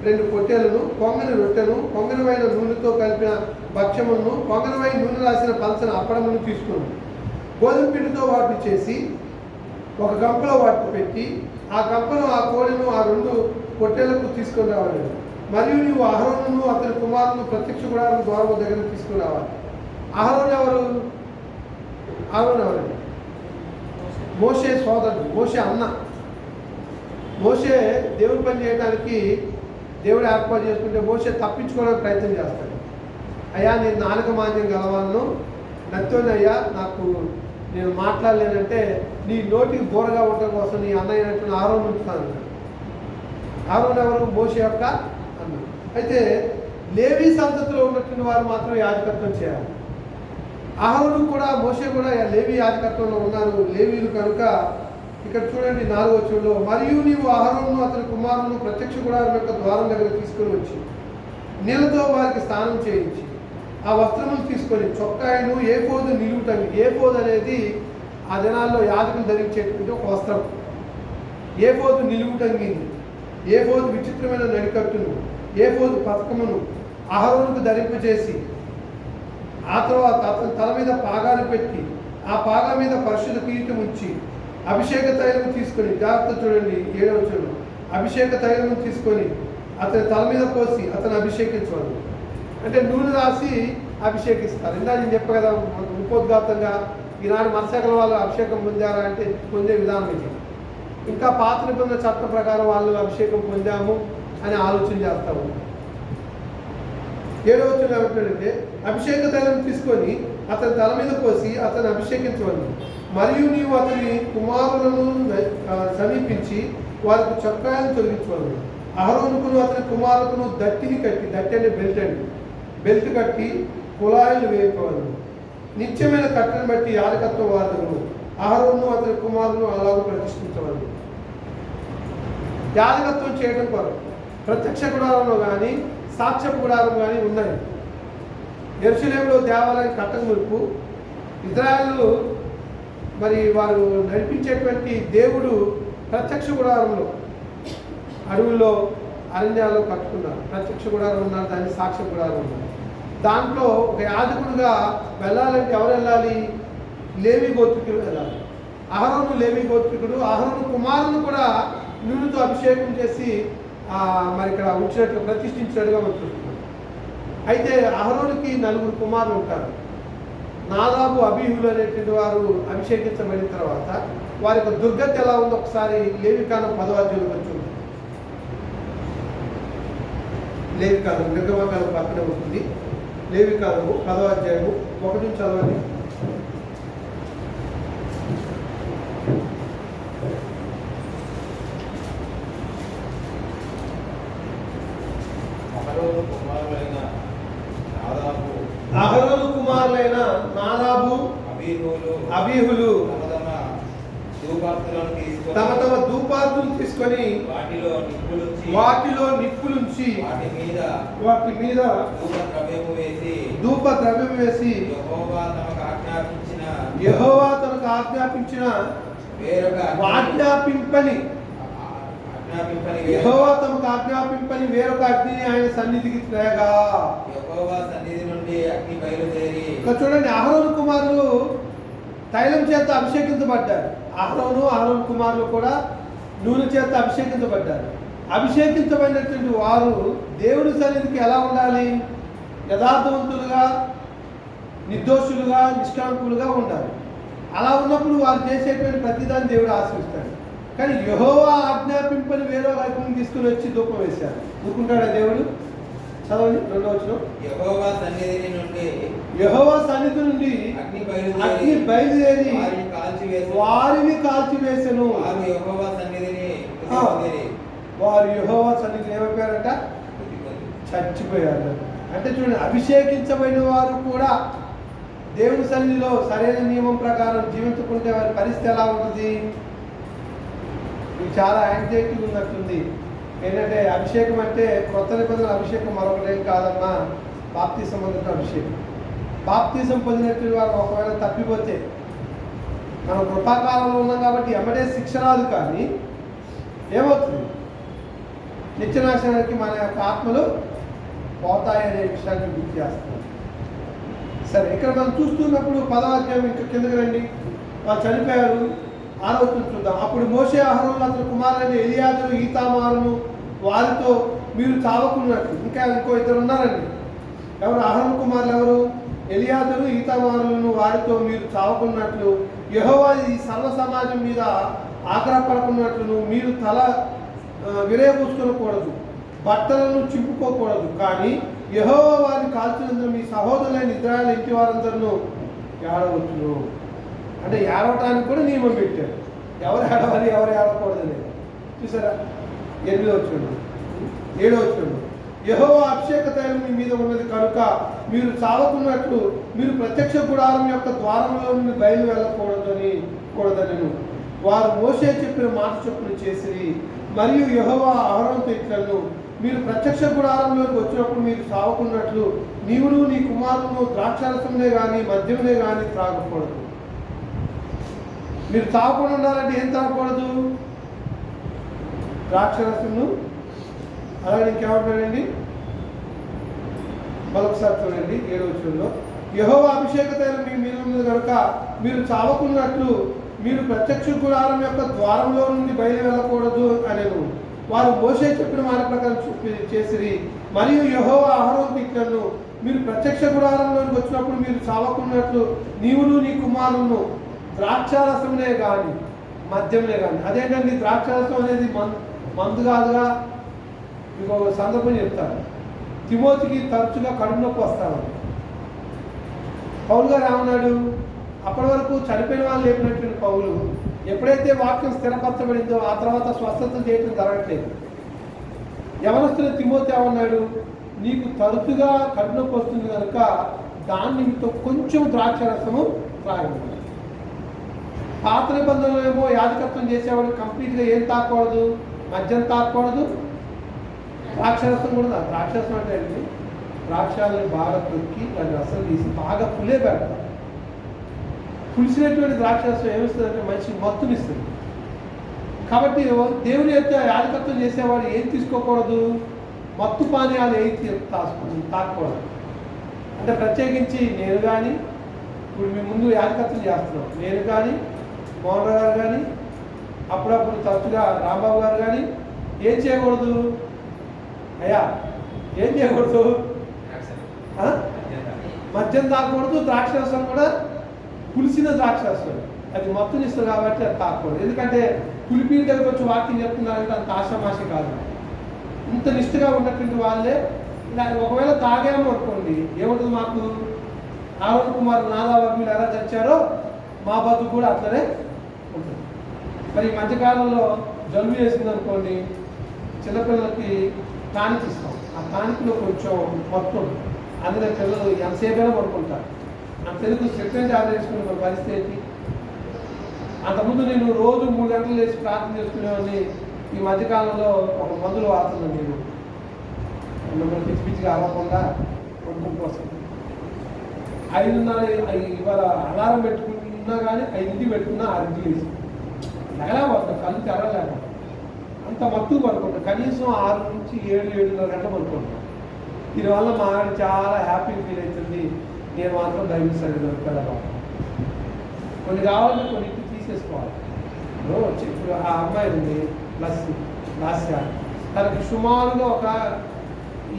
2 పొట్టేలను, పొంగని రొట్టెను, పొంగనమైన నూనెతో కలిపిన భక్ష్యమును, పొంగనమైన నూనె రాసిన పలచన అప్పడమును తీసుకుని గోధుమ పిండితో వాటిని చేసి ఒక గంపలో వాటిని పెట్టి ఆ గంపను ఆ కోడెను ఆ 2 పొట్టేలకు తీసుకొని రావాలి. మరియు నీవు అహరోనును అతని కుమారులను ప్రత్యక్ష గుడారం ద్వారం దగ్గర తీసుకుని రావాలి. అహరోను ఎవరు? అహరోను ఎవరు? మోషే సోదరుడు, మోషే అన్న. మోషే దేవుని పని చేయడానికి దేవుడు ఏర్పాటు చేసుకుంటే మోషే తప్పించుకోవడానికి ప్రయత్నం చేస్తాడు. అయ్యా నేను నాలుక మాంద్యం గలవాలను, నత్తోనయ్యా నాకు నేను మాట్లాడలేనంటే నీ నోటికి బోరగా ఉండడం కోసం నీ అన్నయ్య అయినటువంటి అహరోను ఉంచుతాను. అహరోను ఎవరు? మోషే యొక్క అన్న. అయితే లేవీ సంతతిలో ఉన్నటువంటి వారు మాత్రం యాజకత్వం చేయాలి. అహరోను కూడా మోషే కూడా లేవీ యాజకత్వంలో ఉన్నారు, లేవీలు కనుక. ఇక్కడ చూడండి 4వ వచనంలో, మరియు నీవు అహరోను అతని కుమారులను ప్రత్యక్ష గుడారం యొక్క ద్వారం దగ్గర తీసుకొని వచ్చి నీళ్ళతో వారికి స్నానం చేయించి ఆ వస్త్రములు తీసుకొని చొక్కాయను ఏఫోదు నిలువుటంగి. ఏఫోదు అనేది ఆ దినాల్లో యాజకులు ధరించేటువంటి ఒక వస్త్రం. ఏఫోదు నిలువుటంగిని, ఏఫోదు విచిత్రమైన నడికట్టును, ఏఫోదు పథకమును అహరోనుకు ధరింపచేసి ఆ తర్వాత అతని తల మీద పాగాలు పెట్టి ఆ పాగల మీద పరిశుద్ధ కిరీటం ఉంచి అభిషేక తైలం తీసుకొని, జాగ్రత్త చూడండి 7వ వచనం, అభిషేక తైలం తీసుకొని అతని తల మీద పోసి అతను అభిషేకించవాలి. అంటే నూనె రాసి అభిషేకిస్తారు. ఇందా నేను చెప్ప కదా, ఉపోద్ఘాతంగా ఈనాడు మత్స్యకల వాళ్ళు అభిషేకం పొందారా అంటే పొందే విధానం ఇది. ఇంకా పాత నిబంధన చట్టం ప్రకారం వాళ్ళు అభిషేకం పొందాము అని ఆలోచన చేస్తాము. 7వ వచనం ఏమంటాడంటే, అభిషేక తైలం తీసుకొని అతని తల మీద పోసి అతను అభిషేకించవాలి. మరియు నీవు అతని కుమారులను సమీపించి వారికి చొక్కాయలను తొలగించవాలి. అహరోనుకును అతని కుమారులను దట్టిని కట్టి, దట్టి అంటే బెల్ట్ అండి, బెల్ట్ కట్టి కుళాయిలు వేయకోవాలి. నిత్యమైన కట్టను బట్టి యాజకత్వం వాదను అహరోను అతని కుమారులను అలాగూ ప్రతిష్ఠించవాలి. యాజకత్వం చేయడం కొరకు ప్రత్యక్ష గుడారంలో కానీ సాక్ష్య గుడారం కానీ ఉన్నాయి. యెరూషలేములో దేవాలయం కట్టక మునుపు ఇజ్రాయేలు మరి వారు నడిపించేటువంటి దేవుడు ప్రత్యక్ష గుడారంలో అడవుల్లో అరణ్యాల్లో కట్టుకున్నారు. ప్రత్యక్ష గుడారం ఉన్నారు, దాన్ని సాక్ష్య గుడారం ఉన్నారు. దాంట్లో ఒక యాజకుడుగా వెళ్ళాలంటే ఎవరు వెళ్ళాలి? లేవి గోత్రికులు వెళ్ళాలి. అహరోను లేవి గోత్రికుడు. అహరోను కుమారులను కూడా నూనెతో అభిషేకం చేసి మరి ఇక్కడ ఉంచినట్లు ప్రతిష్ఠించినట్టుగా మనం చూస్తున్నాం. అయితే అహరోనుకి 4 కుమారులు ఉంటారు. నాదాబు, అబీహులు అనేటువంటి వారు అభిషేకించబడిన తర్వాత వారి యొక్క దుర్గతి ఎలా ఉందో ఒకసారి లేవికాండం 10వ అధ్యాయంలో వచ్చింది. లేవికాండం నిర్గమకాండం పక్కన ఉంటుంది. లేవికాండము 10వ అధ్యాయము 1 నుంచి చదవండి. అహరోను కుమారులైన నాదాబు, అబీహులు తమ తమ ధూపార్తులను తీసుకొని వాటిలో నిప్పులుంచి వాటి మీద ధూప ద్రవ్యము వేసి యెహోవా తనకు ఆజ్ఞాపించిన యెహోవా తమకు ఆజ్ఞాపింపని వేరొక అగ్నిని ఆయన సన్నిధికి తేగా. చూడండి, అహరోను కుమారులు తైలం చేత అభిషేకించబడ్డారు. అహరోను కుమారులు కూడా నూనె చేత అభిషేకించబడ్డారు. అభిషేకించబడినటువంటి వారు దేవుని సన్నిధికి ఎలా ఉండాలి? యథార్థవంతులుగా, నిర్దోషులుగా, నిష్కాంకులుగా ఉండాలి. అలా ఉన్నప్పుడు వారు చేసేటువంటి ప్రతిదాన్ని దేవుడు ఆశిస్తాడు. కానీ యెహోవా ఆజ్ఞాపింపని వేరే అగ్నిని తీసుకుని వచ్చి ధూపం వేశారు. ఊరుకుంటాడా దేవుడు? చదవండి 2వ వచనం. యెహోవా సన్నిధి నుండి అగ్ని బయలుదేరి వారిని కాల్చివేసెను. వారు యెహోవా సన్నిధిని ఏమైపోయారంట? చచ్చిపోయారు. అంటే చూడండి, అభిషేకించబడిన వారు కూడా దేవుని సన్నిధిలో సరైన నియమం ప్రకారం జీవించుకుంటే వారి పరిస్థితి ఎలా ఉంటుంది? ఇది చాలా యాంగ్జైటీగా ఉన్నట్టుంది. ఏంటంటే అభిషేకం అంటే కొత్త నిబంధన అభిషేకం మరొకటేం కాదమ్మా, బాప్తిసం పొందిన అభిషేకం. బాప్తిసం పొందినటువంటి వారు ఒకవేళ తప్పిపోతే, మనం కృపాకాలంలో ఉన్నాం కాబట్టి ఎమ్మటే శిక్ష రాదు, కానీ ఏమవుతుంది? నిత్యనాశనానికి మన యొక్క ఆత్మలు పోతాయనే విషయాన్ని గుర్తు చేస్తున్నాం. సరే, ఇక్కడ మనం చూస్తున్నప్పుడు 10వ అధ్యాయం ఇంకా కిందకి రండి. వాళ్ళు చనిపోయారు. 6వ వచనం చూద్దాం. అప్పుడు మోషే అహరోను అతని కుమారులైన ఎలియాజరు, ఈతామారును వారితో మీరు చావకున్నట్లు. ఇంకో 2 ఉన్నారండి. ఎవరు? అహరోను కుమారులు ఎవరు? ఎలియాజరు, ఈతామారులను వారితో మీరు చావకున్నట్లు, యెహోవా ఈ సర్వ సమాజం మీద ఆగ్రహపడకున్నట్లును మీరు తల విరేబూసుకొనకూడదు, బట్టలను చింపుకోకూడదు. కానీ యెహోవా వారిని కాల్చినందున మీ సహోదరులైన ఇశ్రాయేలు ఇంటి వారందరూ ఏడవచ్చును. అంటే ఏడవటానికి కూడా నియమం పెట్టారు. ఎవరు ఏడవాలి, ఎవరు ఏడవకూడదని. చూసారా? 8వ వచనం, 7వ వచనం. యెహోవా అభిషేక తైలం మీ మీద ఉన్నది కనుక మీరు చావకున్నట్లు మీరు ప్రత్యక్ష గుడారం యొక్క ద్వారంలో నుండి బయలు వెళ్ళకూడదని వారు మోషే చెప్పిన మాట చొప్పున చేసిరి. మరియు యెహోవా అహరోనుతో ఇట్లను, మీరు ప్రత్యక్ష గుడారంలోకి వచ్చినప్పుడు మీరు చావకున్నట్లు నీవును నీ కుమారులను ద్రాక్షారసమునే కానీ మద్యమునే కానీ త్రాగకూడదు. మీరు తాగకుండా ఉండాలంటే ఏం తాగకూడదు? ద్రాక్షరసమును. అలాగే ఇంకేమంటాడండి? మరొకసారి చూడండి 7వ వచనంలో. యెహోవా అభిషేక తైలం మీ మీద ఉన్నది కనుక మీరు చావకున్నట్లు మీరు ప్రత్యక్ష గుడారం యొక్క ద్వారంలో నుండి బయలు వెళ్ళకూడదు అనేను. వారు మోషే చెప్పిన మాట ప్రకారం చేసిరి. మరియు యెహోవా అహరోనుకు ఇట్లను, మీరు ప్రత్యక్ష గుడారంలోకి వచ్చినప్పుడు మీరు చావకున్నట్లు నీవును నీ కుమారులను ద్రాక్షారసమునే కానీ మద్యమునే కానీ. అదేంటండి ద్రాక్షారసం అనేది మందు కాదుగా. మీకు ఒక సందర్భం చెప్తాను. తిమోతికి తరచుగా కడుపు నొప్పి వస్తాను. పౌలు గారు ఏమన్నాడు, అప్పటి వరకు చనిపోయిన వాళ్ళు లేపినటువంటి పౌలు ఎప్పుడైతే వాక్యం స్థిరపరచబడిందో ఆ తర్వాత స్వస్థత చేయటం జరగట్లేదు. యవనస్తున్న తిమోతి ఏమన్నాడు, నీకు తరచుగా కడుపు నొప్పి వస్తుంది కనుక దాని నిమిత్తం కొంచెం ద్రాక్షరసము త్రాగమన్నాడు. పాత నిబంధనలు ఏమో యాజకత్వం చేసేవాడు కంప్లీట్గా ఏం తాకూడదు, మద్యం తాకూడదు, ద్రాక్షరసం కూడా. ద్రాక్షరసం అంటే ఏంటి, ద్రాక్షాలను బాగా తొక్కి దాన్ని రసం తీసి బాగా పులే పెడతారు. పులిసినటువంటి ద్రాక్షరసం ఏమిస్తుందంటే మనిషి మత్తునిస్తుంది. కాబట్టి దేవుని యొక్క యాజకత్వం చేసేవాడు ఏం తీసుకోకూడదు, మత్తు పానీయాలు ఏది తాకూడదు. అంటే ప్రత్యేకించి నేను కానీ, ఇప్పుడు మీ ముందు యాజకత్వం చేస్తున్నాం, నేను కానీ, మోహన్ గారు కానీ, అప్పుడప్పుడు తరచుగా రాంబాబు గారు కానీ ఏం చేయకూడదు, అయ్యా ఏం చేయకూడదు, మద్యం తాకూడదు, ద్రాక్షరసం కూడా పులిసిన ద్రాక్షరసం అది మత్తునిస్తుంది కాబట్టి అది తాకూడదు. ఎందుకంటే పులిపీల దగ్గర వచ్చి వాక్యం చెప్తున్నారంటే అంత ఆశామాష కాదు. ఇంత నిష్ఠగా ఉన్నటువంటి వాళ్ళే ఒకవేళ తాగాము అనుకోండి ఏముంటుంది, మాకు అరుణ్ కుమార్ నాదావర్గులు ఎలా చచ్చారో మా బతుకు కూడా అట్లనే ఉంటుంది. మరి ఈ మధ్యకాలంలో జలుబు చేసింది అనుకోండి, చిన్నపిల్లలకి టానిక్ ఇస్తాం. ఆ టానిక్లో కొంచెం మొత్తం అందులో పిల్లలు ఎంతసేపైనా పడుకుంటారు. అంతెందుకు సెకండ్ జాబ్ వేసుకునే మన పరిస్థితి ఏంటి. అంతకుముందు నేను రోజు 3 గంటలు లేచి ప్రార్థన చేసుకునేవాడిని. ఈ మధ్యకాలంలో ఒక మందులు వాడుతున్నాను. నేను మిమ్మల్ని పిచ్చి పిచ్చిగా అవ్వకుండా కొడుకు కోసం 5:30 ఇవాళ అలారం పెట్టుకున్నా కానీ 5 పెట్టుకున్నా 6 లేచి లేకపోతాం, కళ్ళు తెరలేక అంత మత్తు పడుకుంటాం. కనీసం 6 నుంచి 7, 7:30 గంటలు పడుకుంటాం. దీనివల్ల మా ఆవిడ చాలా హ్యాపీ ఫీల్ అవుతుంది. నేను మాత్రం దైవిస్తాను దొరకదా బాబు, కొన్ని కావాలంటే కొన్ని తీసేసుకోవాలి. ఇప్పుడు ఆ అమ్మాయి ఉంది లాస్య, తనకి సుమారుగా ఒక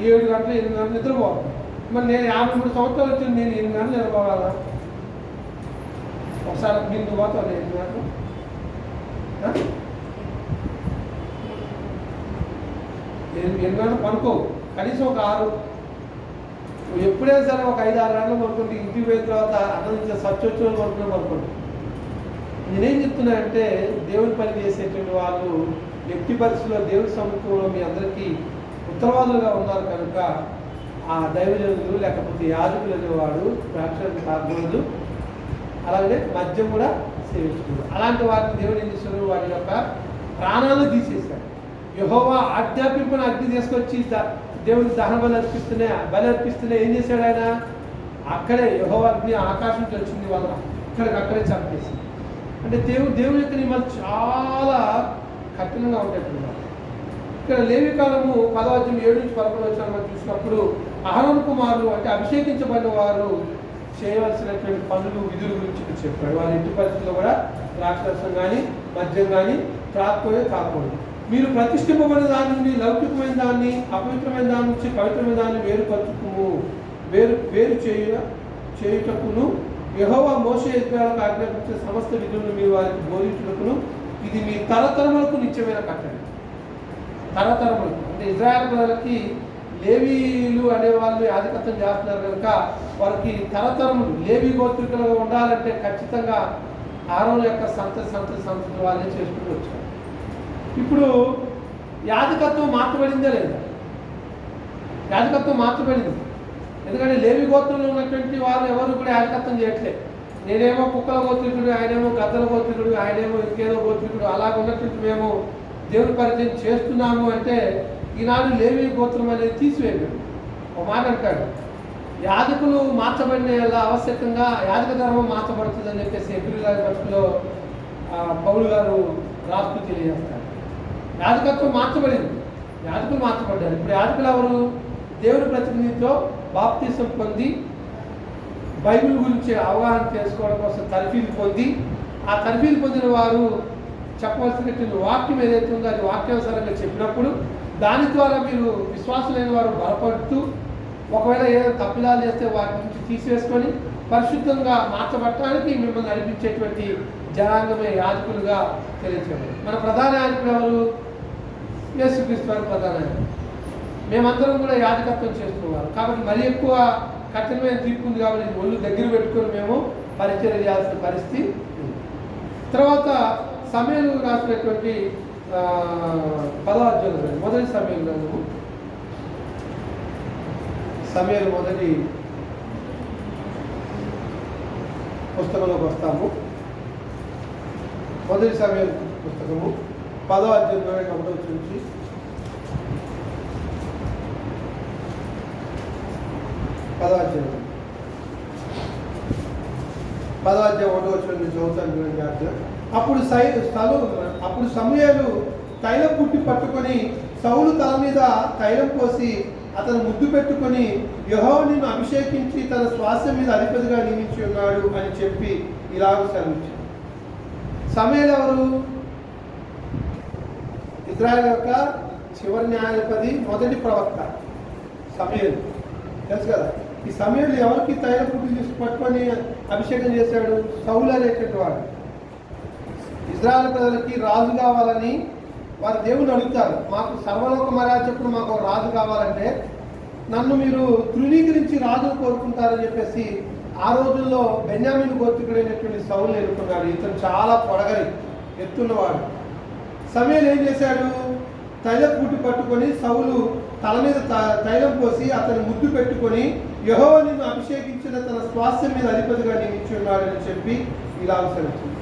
7 గంటలు 8 గంటలు నిద్రపోవాలి. మరి నేను 53 సంవత్సరాలు వచ్చింది, నేను 8 గంటలు నిద్రపోవాలా? ఒకసారి బిందు పోతాను 8 గంటలు. ఎన్ని పనుకో, కనీసం ఒక 6. ఎప్పుడైనా సరే ఒక 5-6 గంటలు పడుకుంటే ఇంటికి పోయిన తర్వాత అన్నం సచ్చొచ్చిన పడుకునే పడుకోండి. నేనేం చెప్తున్నానంటే దేవుని పని చేసేటువంటి వాళ్ళు వ్యక్తి పరిస్థితుల్లో దేవుని సముఖంలో మీ అందరికీ ఉత్తరవాదులుగా ఉన్నారు కనుక ఆ దైవజనులు లేకపోతే యాజకులు అనేవాడు ద్రాక్షరసం తాగకూడదు, అలాగే మద్యం కూడా సేవించకూడదు. అలాంటి వారిని దేవుడు ఏం చేస్తున్నారు, వారి యొక్క ప్రాణాలు తీసేశాడు. యెహోవా ఆజ్ఞాపింపున అగ్ని తీసుకొచ్చి దేవుడికి దహన బలి అర్పిస్తూనే ఏం చేశాడు ఆయన, అక్కడే యెహోవా అగ్ని ఆకాశం నుంచి వచ్చింది, వాళ్ళు అక్కడే చంపేసి. అంటే దేవుని యొక్క నియమాలు చాలా కఠినంగా ఉంటాయి. ఇక్కడ లేవి కాలము 10వ అధ్యాయం 7 నుంచి 11 వచనాలు చూసినప్పుడు అహరోను కుమారులు అంటే అభిషేకించబడిన వారు చేయవలసినటువంటి పనులు విధుల గురించి చెప్పాడు. వారి ఇంటి పరిస్థితుల్లో కూడా ద్రాక్షరసం కానీ మద్యం కానీ తాకూడదు. మీరు ప్రతిష్ఠింపబడిన దాని నుండి లౌకికమైన దాన్ని, అపవిత్రమైన దాని నుంచి పవిత్రమైన దాన్ని వేరు చేయుటకును యెహోవా మోషే ఇశ్రాయేలుకు ఆజ్ఞాపించిన సమస్త విధులను మీరు వారికి బోధించుటకును ఇది మీ తరతరములకు నిత్యమైన కట్టడి. తరతరములకు అంటే ఇశ్రాయేలు ప్రజలకి లేవీలు అనేవాళ్ళు ఆధిపత్యం చేస్తున్నారు కనుక వారికి తరతరములు లేవీ గోత్రికులుగా ఉండాలంటే ఖచ్చితంగా ఆరోను యొక్క సంతతి వాళ్ళే చేసుకుంటూ వచ్చారు. ఇప్పుడు యాజకత్వం మార్చబడిందే లేదా? యాజకత్వం మార్చబడింది. ఎందుకంటే లేవి గోత్రంలో ఉన్నటువంటి వారు ఎవరు కూడా యాజకత్వం చేయట్లేదు. నేనేమో కుక్కల గోత్రికుడు, ఆయనేమో గద్దల గోత్రికుడు, ఆయనేమో ఇంకేదో గోత్రికుడు, అలాగ ఉన్నటువంటి మేము దేవుని పరిచయం చేస్తున్నాము అంటే ఈనాడు లేవి గోత్రం అనేది తీసివేయలేదు. ఒక మాట అంటాడు, యాజకులు మార్చబడిన ఆవశ్యకంగా యాజక ధర్మం మార్చబడుతుందని చెప్పేసి ఏప్రిల్ బతుకులో పౌలు గారు రాస్తూ తెలియజేస్తారు. యాజకత్వం మార్చబడింది, యాజకులు మార్చబడ్డారు. ఇప్పుడు యాజకులు ఎవరు? దేవుని ప్రతినిధితో బాప్తీసం పొంది బైబిల్ గురించి అవగాహన చేసుకోవడం కోసం తర్ఫీదు పొంది ఆ తర్ఫీలు పొందిన వారు చెప్పవలసినటువంటి వాక్యం ఏదైతే ఉందో అది వాక్యానుసారంగా చెప్పినప్పుడు దాని ద్వారా మీరు విశ్వాసులైన వారు బలపడుతూ ఒకవేళ ఏదైనా తప్పిదాలు చేస్తే వాటి నుంచి తీసివేసుకొని పరిశుద్ధంగా మార్చబట్టడానికి మిమ్మల్ని నడిపించేటువంటి జనాంగమే యాజకులుగా తెలియచేయాలి. మన ప్రధాన యాజకులు ఎవరు? యేసుక్రీస్తు వారు ప్రధాన యాజకులు. మేమందరం కూడా యాజకత్వం చేస్తున్నారు కాబట్టి మరి ఎక్కువ కఠినమైన తీర్పు ఉంది కాబట్టి ఒళ్ళు దగ్గర పెట్టుకొని మేము పరిచయం చేయాల్సిన పరిస్థితి. తర్వాత సమయంలో రాసినటువంటి 10వ అధ్యాయం మొదటి సమయంలో సమయాలు మొదటి పుస్తకంలోకి వస్తాము. మొదటి సమయాల పుస్తకము 10వ అధ్యాయంలో ఒకటో నుంచి 10వ అధ్యాయం 1వ వచనం నుంచి చదువుతాను. అప్పుడు సమూయేలు తైలం పుట్టి పట్టుకొని సౌలు తల మీద తైలం పోసి అతను ముద్దు పెట్టుకొని యెహోవా నిన్ను అభిషేకించి తన స్వాస్థ్యం మీద అధిపతిగా నియమించి ఉన్నాడు అని చెప్పి ఇలాగ సెలవిచ్చాడు. సమూయేలు ఎవరు? ఇశ్రాయేలు యొక్క చివరి న్యాయాధిపతి, మొదటి ప్రవక్త సమూయేలు. తెలుసు కదా. ఈ సమూయేలు ఎవరికి తైలం పుట్టి తీసి పట్టుకొని అభిషేకం చేశాడు? సౌలు అనేటువంటి వాడు. ఇశ్రాయేలు ప్రజలకి రాజు కావాలని వారు దేవుని అడుగుతారు. మాకు సర్వలోక మర్యాదప్పుడు మాకు రాజు కావాలంటే నన్ను మీరు తృణీకరించి రాజును కోరుకుంటారని చెప్పేసి ఆ రోజుల్లో బెన్యామీను గోత్రికుడైనటువంటి సౌలు ఎన్నుకున్నాడు. ఇతను చాలా పొడగరి ఎత్తున్నవాడు. సమూయేలు ఏం చేశాడు? తైలం పుట్టి పట్టుకొని సౌలు తల మీద తైలం పోసి అతను ముద్దు పెట్టుకొని యెహోవా నిన్ను అభిషేకించిన తన స్వాస్థ్యం మీద అధిపతిగా నియమించి ఉన్నాడని చెప్పి ఇలా సెలవిచ్చింది.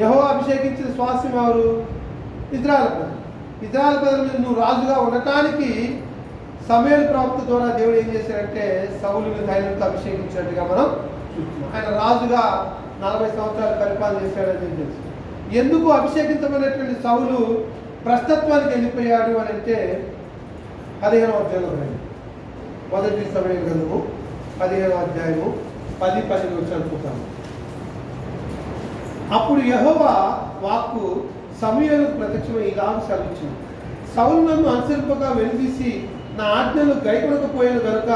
యెహోవా అభిషేకించిన స్వాస్థ్యం ఎవరు? ఇశ్రాయేలు ప్రజలు. ఇశ్రాయేలు ప్రజల మీద నువ్వు రాజుగా ఉండటానికి సమూయేలు ప్రవక్త ద్వారా దేవుడు ఏం చేశాడంటే సౌలుని తైలంతో అభిషేకించినట్టుగా మనం చూస్తున్నాం. ఆయన రాజుగా 40 సంవత్సరాలు పరిపాలన చేశాడని తెలుసు. ఎందుకు అభిషేకించబడినటువంటి సౌలు భ్రష్టత్వానికి వెళ్ళిపోయాడు అని అంటే 15వ అధ్యాయంలో మొదటి సమూయేలు గ్రంథము 15వ అధ్యాయము 10-12 వచనాలు చూద్దాము. అప్పుడు యెహోవా వాక్కు సమూయేలుకు ప్రత్యక్షమై ఇలాగ సెలవిచ్చింది. సౌలు నన్ను అనుసరింపగా వెనుదీసి నా ఆజ్ఞలు గైకొనకపోయాను గనుక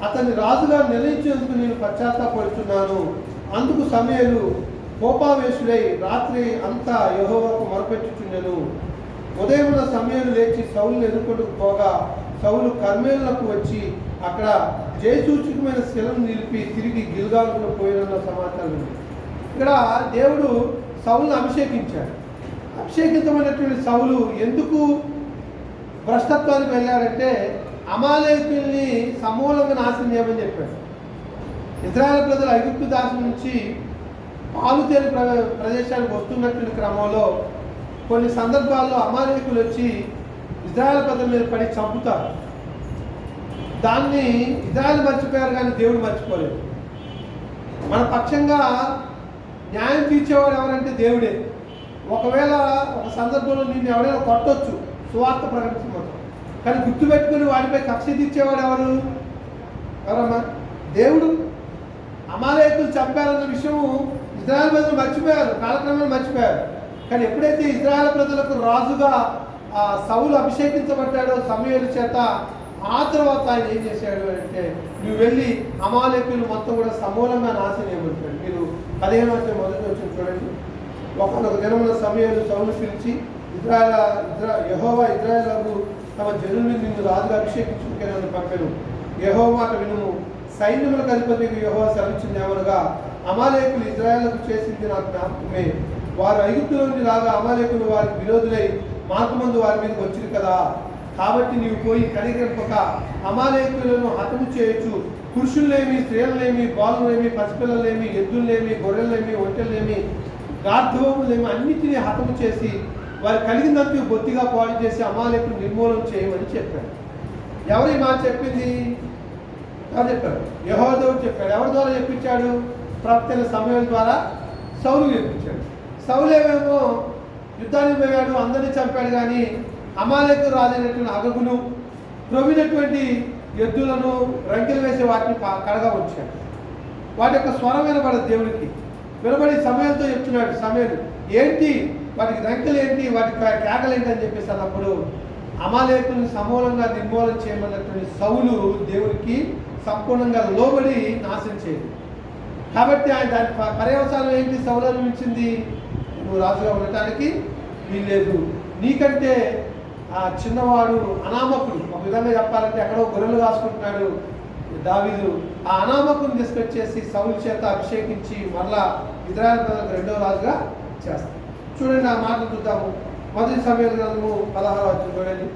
అతన్ని రాజుగా నిర్ణయించేందుకు నేను పశ్చాత్తాపడుతున్నాను. అందుకు సమూయేలు కోపావేశుడై రాత్రి అంతా యెహోవాకు మొరపెట్టుచుండెను. ఉదయమున సమూయేలు లేచి సౌలును ఎదుర్కొంటూ పోగా సౌలు కర్మేలునకు వచ్చి అక్కడ జయసూచకమైన శిలను నిలిపి తిరిగి గిల్గాలుకు పోయినన్న సమాచారం. ఇక్కడ దేవుడు సౌలును అభిషేకించాడు. అభిషేకితమైనటువంటి సౌలు ఎందుకు భ్రష్టత్వానికి వెళ్ళాడంటే అమాలేకుల్ని సమూలంగా నాశనం చేయమని చెప్పాడు. ఇశ్రాయేలు ప్రజలు ఐగుప్తు దాసి నుంచి పాలుతేలి ప్రదేశానికి వస్తున్నటువంటి క్రమంలో కొన్ని సందర్భాల్లో అమాలేకులు వచ్చి ఇశ్రాయేలు ప్రజల మీద పడి చంపుతారు. దాన్ని ఇశ్రాయేలు మర్చిపోయారు కానీ దేవుడు మర్చిపోలేదు. మన పక్షంగా న్యాయం తీర్చేవాడు ఎవరంటే దేవుడే. ఒకవేళ ఒక సందర్భంలో నిన్ను ఎవరైనా కొట్టొచ్చు సువార్త ప్రకటించమని, కానీ గుర్తుపెట్టుకుని వాడిపై కక్ష తీర్చేవాడు ఎవరమ్మా? దేవుడు. అమాలేకులు చంపారన్న విషయము ఇశ్రాయేలు ప్రజలు మర్చిపోయారు, కాలక్రమంలో మర్చిపోయారు. కానీ ఎప్పుడైతే ఇశ్రాయేలు ప్రజలకు రాజుగా సౌలు అభిషేకించబడ్డాడో సమూయేలు చేత, ఆ తర్వాత ఆయన ఏం చేశాడు అంటే నువ్వు వెళ్ళి అమాలేకులు మొత్తం కూడా సమూలంగా నాశనం చేయబడతాడు. మీరు 15వ అధ్యాయం మొదటి వచ్చిన చూడండి. ఒకనొక దినమున సమూయేలు సౌలు పిలిచి యెహోవా ఇశ్రాయేలు తమ జనుల్ని నిన్ను రాజుగా అభిషేకించుకుని నన్ను పంపెను. యెహోవా మాట వినుము. సైన్యములకు అధిపతికి యెహోవా సెలవిచ్చింది ఏమనగా అమాలేకులు ఇశ్రాయేలుకు చేసింది నాకు జ్ఞాపకమే. వారు ఐగుప్తు నుండి రాగా అమాలేకులు వారికి విరోధులై మార్గమందు వారి మీదకి వచ్చింది కదా. కాబట్టి నీవు పోయి కనికరింపక అమాలేకులను హతము చేయొచ్చు. పురుషుల్లేమి, స్త్రీలనేమి, బాలులేమి, పసిపిల్లలేమి, ఎద్దుల్లేమి, గొర్రెల్లేమి, ఒంటెల్లేమి, గార్ధవములేమి అన్నిటినీ హతము చేసి వారు కలిగినందుకు బొత్తిగా పాడు చేసి అమాలేకులు నిర్మూలన చేయమని చెప్పాడు. ఎవరు ఈ మాట చెప్పింది? ఎవరు చెప్పారు? యెహోవా దేవుడు చెప్పాడు. ఎవరి ద్వారా చెప్పించాడు? ప్రవక్త సమూయేలు ద్వారా సౌలు చెప్పించాడు. సౌలేమేమో యుద్ధానికి పోయాడు, అందరినీ చంపాడు. కానీ అమాలేకు రాజైనటువంటి అగగును త్రొవ్వినటువంటి ఎద్దులను రంకెలు వేసి వాటిని కడగా ఉంచాడు. వాటి యొక్క స్వరం వినబడదు దేవుడికి. వినబడి సమయంతో చెప్తున్నాడు, సమయం ఏంటి వాటికి రంకెలు ఏంటి, వాటి కేకలు ఏంటి అని చెప్పేసి అన్నప్పుడు అమాలేకులను సమూలంగా నిర్మూలన చేయమన్నటువంటి సౌలు దేవుడికి సంపూర్ణంగా లోబడి నాశనం చేయదు. కాబట్టి ఆయన దాని పర్యవసానం ఏంటి, సౌలు అనుభవించింది, నువ్వు రాజుగా ఉండటానికి వీల్లేదు, నీకంటే ఆ చిన్నవాడు అనామకుడు, ఒక విధంగా చెప్పాలంటే ఎక్కడో గొర్రెలు కాసుకుంటున్నాడు దావీదు, ఆ అనామకుని తీసుకొచ్చేసి సౌలు చేత అభిషేకించి మరలా ఇజ్రాయెల్ ప్రజలకు రెండవ రాజుగా చేస్తాడు. చూడండి ఆ మాటలు చూద్దాము. మొదటి సమయాల గ్రంథము 16వ అధ్యాయం చూడండి.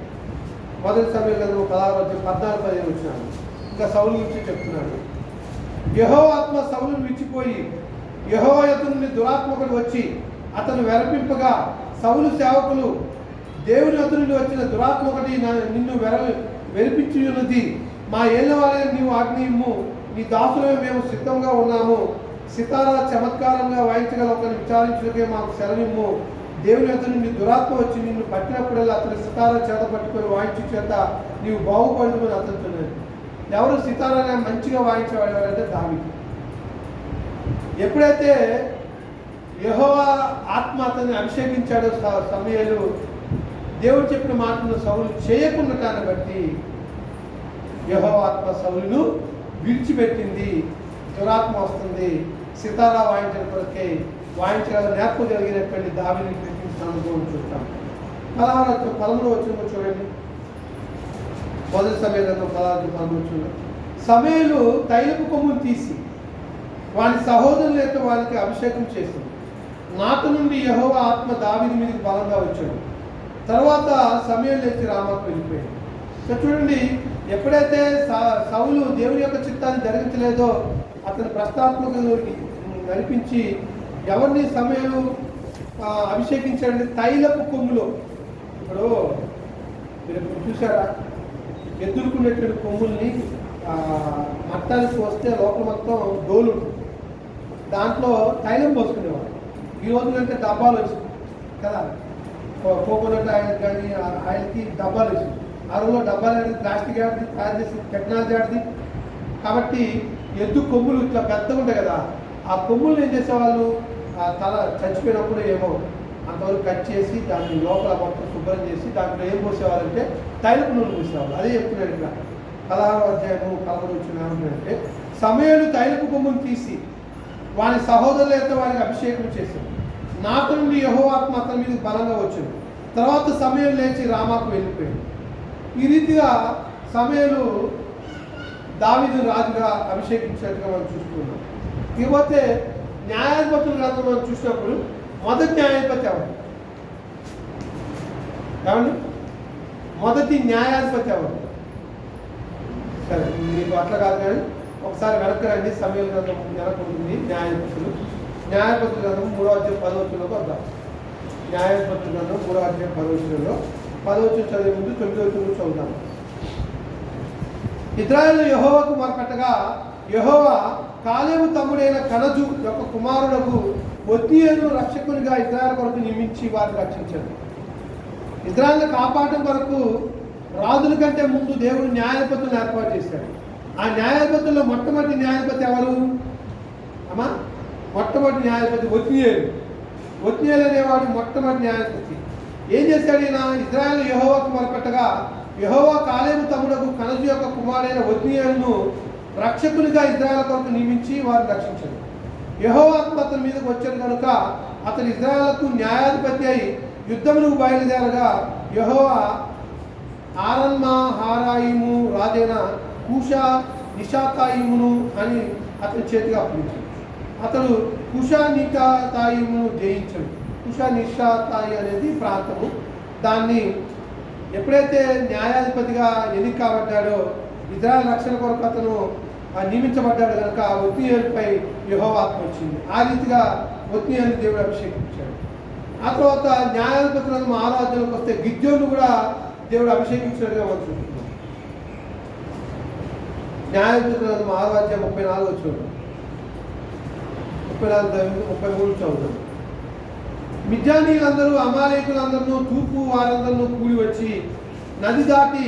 మొదటి సమయాల గ్రంథము 16వ అధ్యాయం 14-15 వచ్చినాడు. ఇంకా సౌలు గురించి చెప్తున్నాడు. యెహోవా ఆత్మ సౌలును విడిచిపోయి యెహోవా యొద్ద నుండి దురాత్మకుడు వచ్చి అతను వెరపింపగా సౌలు సేవకులు దేవుని యొద్ద నుండి వచ్చిన దురాత్మకుడి నిన్ను వెరిపించి ఉన్నది, మా ఏళ్ళ వారే నీవు ఆజ్ఞయిమ్ము, నీ దాసులమే మేము సిద్ధంగా ఉన్నాము, సితారా చమత్కారంగా వాయించగల ఒకరిని విచారించుటకే మాకు సెలవిమ్ము. దేవుని యొద్ద నుండి దురాత్మ వచ్చి నిన్ను పట్టినప్పుడల్లా అతని సితారా చేత పట్టుకొని వాయించు చేత నీవు బాగుపడుతుందని అతనుతున్నాడు. ఎవరు సితారానే మంచిగా వాయించేవాడు ఎవరంటే దావీదు. ఎప్పుడైతే యెహోవా ఆత్మ అతన్ని అభిషేకించాడో సమూయేలు, దేవుడు చెప్పిన మాటను సౌలు చేయకుండాటాన్ని బట్టి యెహోవా ఆత్మ సౌలును విడిచిపెట్టింది. దురాత్మ వస్తుంది, సితారా వాయించిన కొరకే వాయించగల నేర్పు కలిగినటువంటి దావీదుని పిలిపించిన అనుభవం చూస్తాం. 13వ వచనం చూడండి. మొదటి సమయంలో 16-13 సమూయేలు తైలపు కొమ్మును తీసి వాని సహోదరుల యొక్క వారికి అభిషేకం చేసింది. నాట నుండి యెహోవా ఆత్మ దావీదు మీదకి బలంగా వచ్చాడు. తర్వాత సమూయేలు లేచి రామాకు వెళ్ళిపోయాడు. చూడండి, ఎప్పుడైతే సౌలు దేవుని యొక్క చిత్తాన్ని జరిగించలేదో అతని ప్రస్తాత్మకుడికి నడిపించి ఎవరిని సమూయేలు అభిషేకించాడంటే తైలపు కొమ్ములో. ఇప్పుడు మీరు చూసారా, ఎద్దులుకునేటువంటి కొమ్ముల్ని మట్టానికి వస్తే లోపల మొత్తం డోలు ఉంటుంది, దాంట్లో తైలం పోసుకునేవాడు. ఈ రోజులంటే డబ్బాలు వచ్చింది కదా, కోకోనట్ ఆయిల్ కానీ ఆయిల్కి డబ్బాలు వచ్చింది. ఆ రోజుల్లో డబ్బాలు అనేది ప్లాస్టిక్ ఆడిది తయారు చేసి టెక్నాలజీ ఆడిది. కాబట్టి ఎద్దు కొమ్ములు ఇట్లా పెద్దగా ఉంటాయి కదా, ఆ కొమ్ములు ఏం చేసేవాళ్ళు, ఆ తల చచ్చిపోయినప్పుడు ఏమో అంతవరకు కట్ చేసి దాన్ని లోపల మొత్తం శుభ్రం చేసి దాంట్లో ఏం పోసేవాళ్ళంటే తైలపు నూనె పోసేవాళ్ళు. అదే చెప్తున్నాడు ఇక్కడ 16వ అధ్యాయము 11 వచ్చిన ఏమంటే సమూయేలు తైలపు కొమ్మును తీసి వాని సహోదరుల యొక్క వారికి అభిషేకం చేశాడు. నాట నుండి యెహోవా ఆత్మ అతని మీద బలంగా వచ్చింది. తర్వాత సమూయేలు లేచి రామాకు వెళ్ళిపోయాడు. ఈ రీతిగా సమూయేలు దావీదు రాజుగా అభిషేకించినట్టుగా మనం చూస్తున్నాం. ఇకపోతే న్యాయాధిపతుల గ్రంథం మనం చూసినప్పుడు మొదటి న్యాయాధిపతి ఎవరు? ఏమండి, మొదటి న్యాయాధిపతి ఎవరు? సరే, మీకు అట్లా కాదు కానీ ఒకసారి వెనక్కి రండి. సమూయేలు గ్రంథం వెనక్కి ఉంటుంది. న్యాయాధిపతుల గ్రంథం 3వ అధ్యాయం 10వ వచనంలోకి వద్దాం. న్యాయాధిపతుల గ్రంథం 3వ అధ్యాయం 10వ వచనంలో 10వ వచనం చదివే ముందు 9వ వచనం చదువుతాం. ఇశ్రాయేలు యెహోవాకు మొరపెట్టగా యెహోవా కాలేబు తమ్ముడైన కనజు యొక్క కుమారులకు ఒత్నీయేలును రక్షకునిగా ఇశ్రాయేలు కొరకు నియమించి వారిని రక్షించాడు. ఇశ్రాయేలును కాపాడటం కొరకు రాజుల కంటే ముందు దేవుడు న్యాయాధిపతులను ఏర్పాటు చేశాడు. ఆ న్యాయాధిపతుల్లో మొట్టమొదటి న్యాయాధిపతి ఎవరు అమ్మా? మొట్టమొదటి న్యాయాధిపతి ఒత్నీయేలు అనేవాడు మొట్టమొదటి న్యాయాధిపతి. ఏం చేశాడు ఈయన? ఇశ్రాయేలు యెహోవాకు మొరపెట్టగా యెహోవా కాలేబు తమ్ముడకు కనజు యొక్క కుమారుడైన ఒత్నీయేలును రక్షకునిగా ఇశ్రాయేలు కొరకు నియమించి వారిని రక్షించాడు. యెహోవా ఆత్మ అతని మీదకు వచ్చాడు కనుక అతను ఇశ్రాయేలుకు న్యాయాధిపతి అయి యుద్ధమును బయలుదేరగా యెహోవా ఆరన్మహారాయిము రాజైన కూషా నిషాతాయిమును అని అతని చేతిగా అప్పగించాడు. అతడు కుషా నిషాతాయిమును జయించాడు. కుషా నిషాతాయి అనేది ప్రాంతము. దాన్ని ఎప్పుడైతే న్యాయాధిపతిగా ఎన్నిక కాబడ్డాడో ఇశ్రాయేలు రక్షణ కొరకు అతను నియమించబడ్డాడు కనుక ఒత్నీయేలుపై యెహోవా ఆత్మ వచ్చింది. ఆ రీతిగా ఒత్నీయేలు దేవుడు అభిషేకించాడు. ఆ తర్వాత న్యాయాధిపతులను 6వ అధ్యాయంలోకి వస్తే గిద్యోను కూడా దేవుడు అభిషేకించినట్టుగా మనం చూస్తున్నాం. న్యాయాధిపతులను 6వ అధ్యాయం 34 వచ్చాడు. 34-33 చదువుతాం. మిద్యానీయులందరూ అమాలేకులందరూ తూర్పు వారందరూ కూడి వచ్చి నది దాటి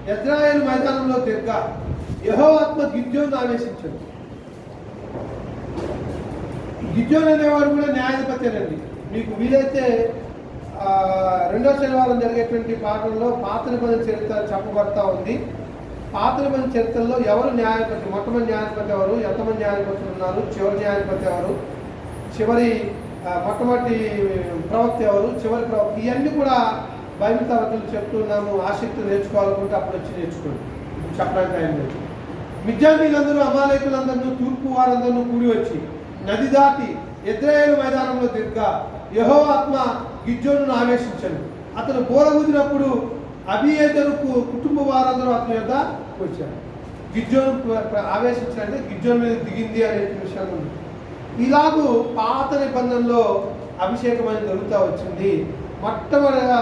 యెజ్రెయేలు మైదానంలో తిరగా యెహోవా ఆత్మ గిద్యోను ఆవేశించాడు. గిద్యోను అనేవాడు కూడా న్యాయాధిపతేనండి. మీకు వీలైతే 2వ శనివారం జరిగేటువంటి పాఠంలో పాత నిబంధన చరిత్ర చెప్పబడతా ఉంది. పాత నిబంధన చరిత్రలో ఎవరు న్యాయాధిపతి, మొట్టమొదటి న్యాయాధిపతి ఎవరు, ఎంతమంది న్యాయాధిపతులు ఉన్నారు, చివరి న్యాయాధిపతి ఎవరు, చివరి మొట్టమొదటి ప్రవక్త ఎవరు, చివరి ప్రవక్త, ఇవన్నీ కూడా బైబిల్ తరగతులు చెప్తున్నాము. ఆసక్తి నేర్చుకోవాలనుకుంటే అప్పుడు వచ్చి నేర్చుకోండి, చెప్పడానికి టైం లేదు. మిద్యానీయులందరూ అమాలేకులందరూ తూర్పు వారందరూ కూడి వచ్చి నది దాటి యెజ్రెయేలు మైదానంలో తిరగా యెహోవా ఆత్మ గిద్యోనును ఆవేశించాడు. అతను బోర ఊదినప్పుడు అబీయెజెరు కుటుంబ వారందరూ అతని యొద్ద వచ్చారు. గిద్యోను ఆవేశించాలంటే గిద్యోను మీద దిగింది అనే విషయాలు ఉంది. ఇలాగూ పాత నిబంధనలో అభిషేకం అనేది జరుగుతూ వచ్చింది. మొట్టమొదటిగా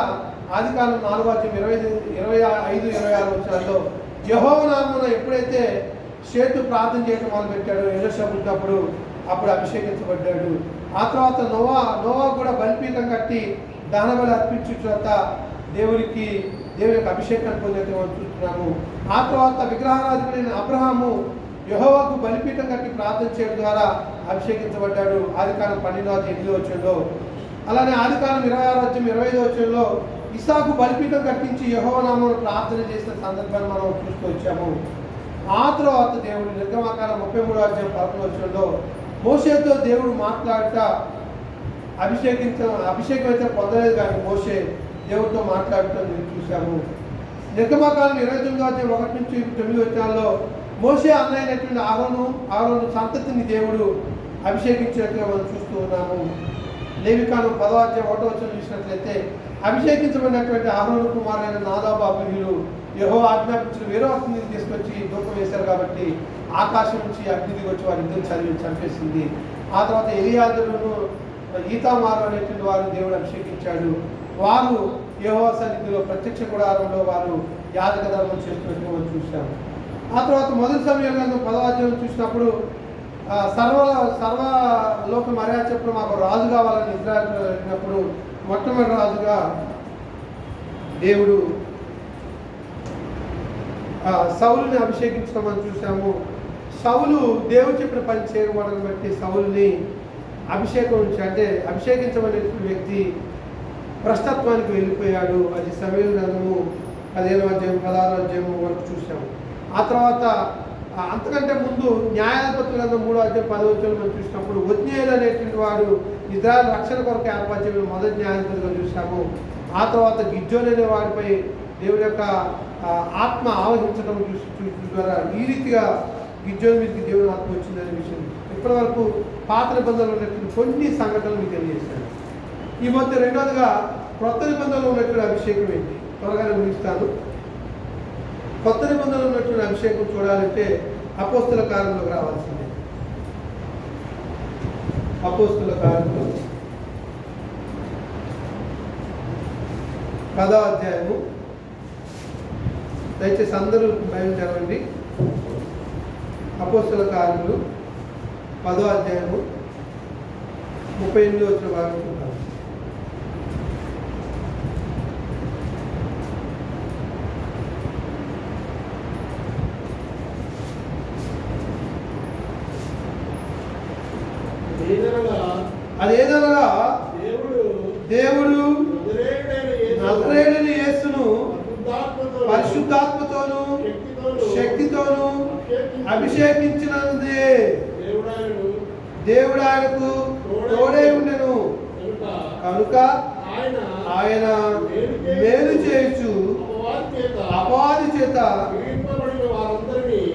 ఆదికాండం 4:25-26 వచనాల్లో యెహోవా నామమున ఎప్పుడైతే షేతు ప్రార్థన చేయడం మొదలు పెట్టాడో, ఎలీషా పుట్టినప్పుడు అప్పుడు అభిషేకించబడ్డాడు. ఆ తర్వాత నోవా కూడా బలిపీఠం కట్టి దహనబలి అర్పించిన తర్వాత దేవుని యొక్క అభిషేకాన్ని పొందినట్టు మనం చూస్తున్నాము. ఆ తర్వాత విగ్రహారాధకుడైన అబ్రహాము యెహోవాకు బలిపీఠం కట్టి ప్రార్థన చేయడం ద్వారా అభిషేకించబడ్డాడు. ఆదికాండం 12:8 వచనంలో. అలానే ఆదికాండం 26:25 వచనంలో ఇస్సాకు బలిపీఠం కట్టించి యెహోవా నామమున ప్రార్థన చేసిన సందర్భాన్ని మనం చూస్తూ వచ్చాము. ఆ తర్వాత దేవుడు నిర్గమాకాండం 33:11 వచనంలో మోషేతో దేవుడు మాట్లాడట, అభిషేకం అయితే పొందలేదు కానీ మోషే దేవుడితో మాట్లాడటం చూసాము. నిర్గమాకాండం 29:1-9 వచనాల్లో మోషే అన్నైనటువంటి ఆరోను సంతతిని దేవుడు అభిషేకించినట్టుగా మనం చూస్తూ ఉన్నాము. లేవికాండం 10:1 చూసినట్లయితే అభిషేకించబడినటువంటి ఆరోను కుమారులైన నాదాబు అబీహులు యెహోవా ఆజ్ఞాపించిన వేరే అగ్నిని తీసుకొచ్చి ధూపం వేశారు కాబట్టి ఆకాశం నుంచి అగ్ని దిగొచ్చి వారిద్దరు చంపేసింది. ఆ తర్వాత ఎలియాజరును ఈతామారు అనేటువంటి వారు దేవుడు అభిషేకించాడు. వారు యెహోవా సన్నిధిలో ప్రత్యక్ష గుడారంలో వారు యాజక ధర్మం చేస్తున్నట్టుగా మనం చూసాము. ఆ తర్వాత మొదటి సమయంలో 10వ చూసినప్పుడు సర్వలోక మర్యాద చెప్పడం మాకు రాజు కావాలని ఇజ్రాయెల్ అడిగినప్పుడు మొట్టమొదటి రాజుగా దేవుడు సౌలుని అభిషేకించడం మనం చూసాము. సౌలు దేవుడు చెప్పిన పని చేయకపోవడం బట్టి సౌలుని అభిషేకించబడిన వ్యక్తి భ్రష్టత్వానికి వెళ్ళిపోయాడు. అది సమూయేలు గ్రంథము 15-16 వరకు చూసాము. ఆ తర్వాత అంతకంటే ముందు న్యాయాధిపతుల గ్రంథం 3:10 మనం చూసినప్పుడు ఒత్నీయేలు అనేటువంటి వాడు ఇజ్రాయెల్ రక్షణ కొరకు ఏర్పరిచిన మొదటి న్యాయాధిపతిగా చూసాము. ఆ తర్వాత గిద్యోను అనే వాడిపై దేవుడి యొక్క ఆత్మ ఆవహించడం ద్వారా ఈ రీతిగా గిద్యోను మీదకి దేవుని ఆత్మ వచ్చిందనే విషయం ఇప్పటి వరకు పాత నిబంధనలు ఉన్నటువంటి కొన్ని సంఘటనలు మీకు తెలియజేశాను. ఈ మధ్య రెండవదిగా కొత్త నిబంధనలు ఉన్నటువంటి అభిషేకం ఏంటి త్వరగానే ముగిస్తాను. కొత్త నిబంధనలు ఉన్నటువంటి అభిషేకం చూడాలంటే అపోస్తుల కార్యంలోకి రావాల్సిందే. అపోస్తుల కార్యంలో 10వ అధ్యాయము, దయచేసి అందరూ బైబిల్ చదవండి. అపోస్తుల కార్యములు 10వ అధ్యాయము 38 వచ్చిన భాగం చూద్దాం. అదేదనగా దేవుడు నజరేయుడైన యేసును పరిశుద్ధాత్మతోను శక్తితోను అభిషేకించినదే దేవుడు ఆయనకు తోడై ఉండెను కనుక ఆయన మేలు చేయొచ్చు అపవాది చేత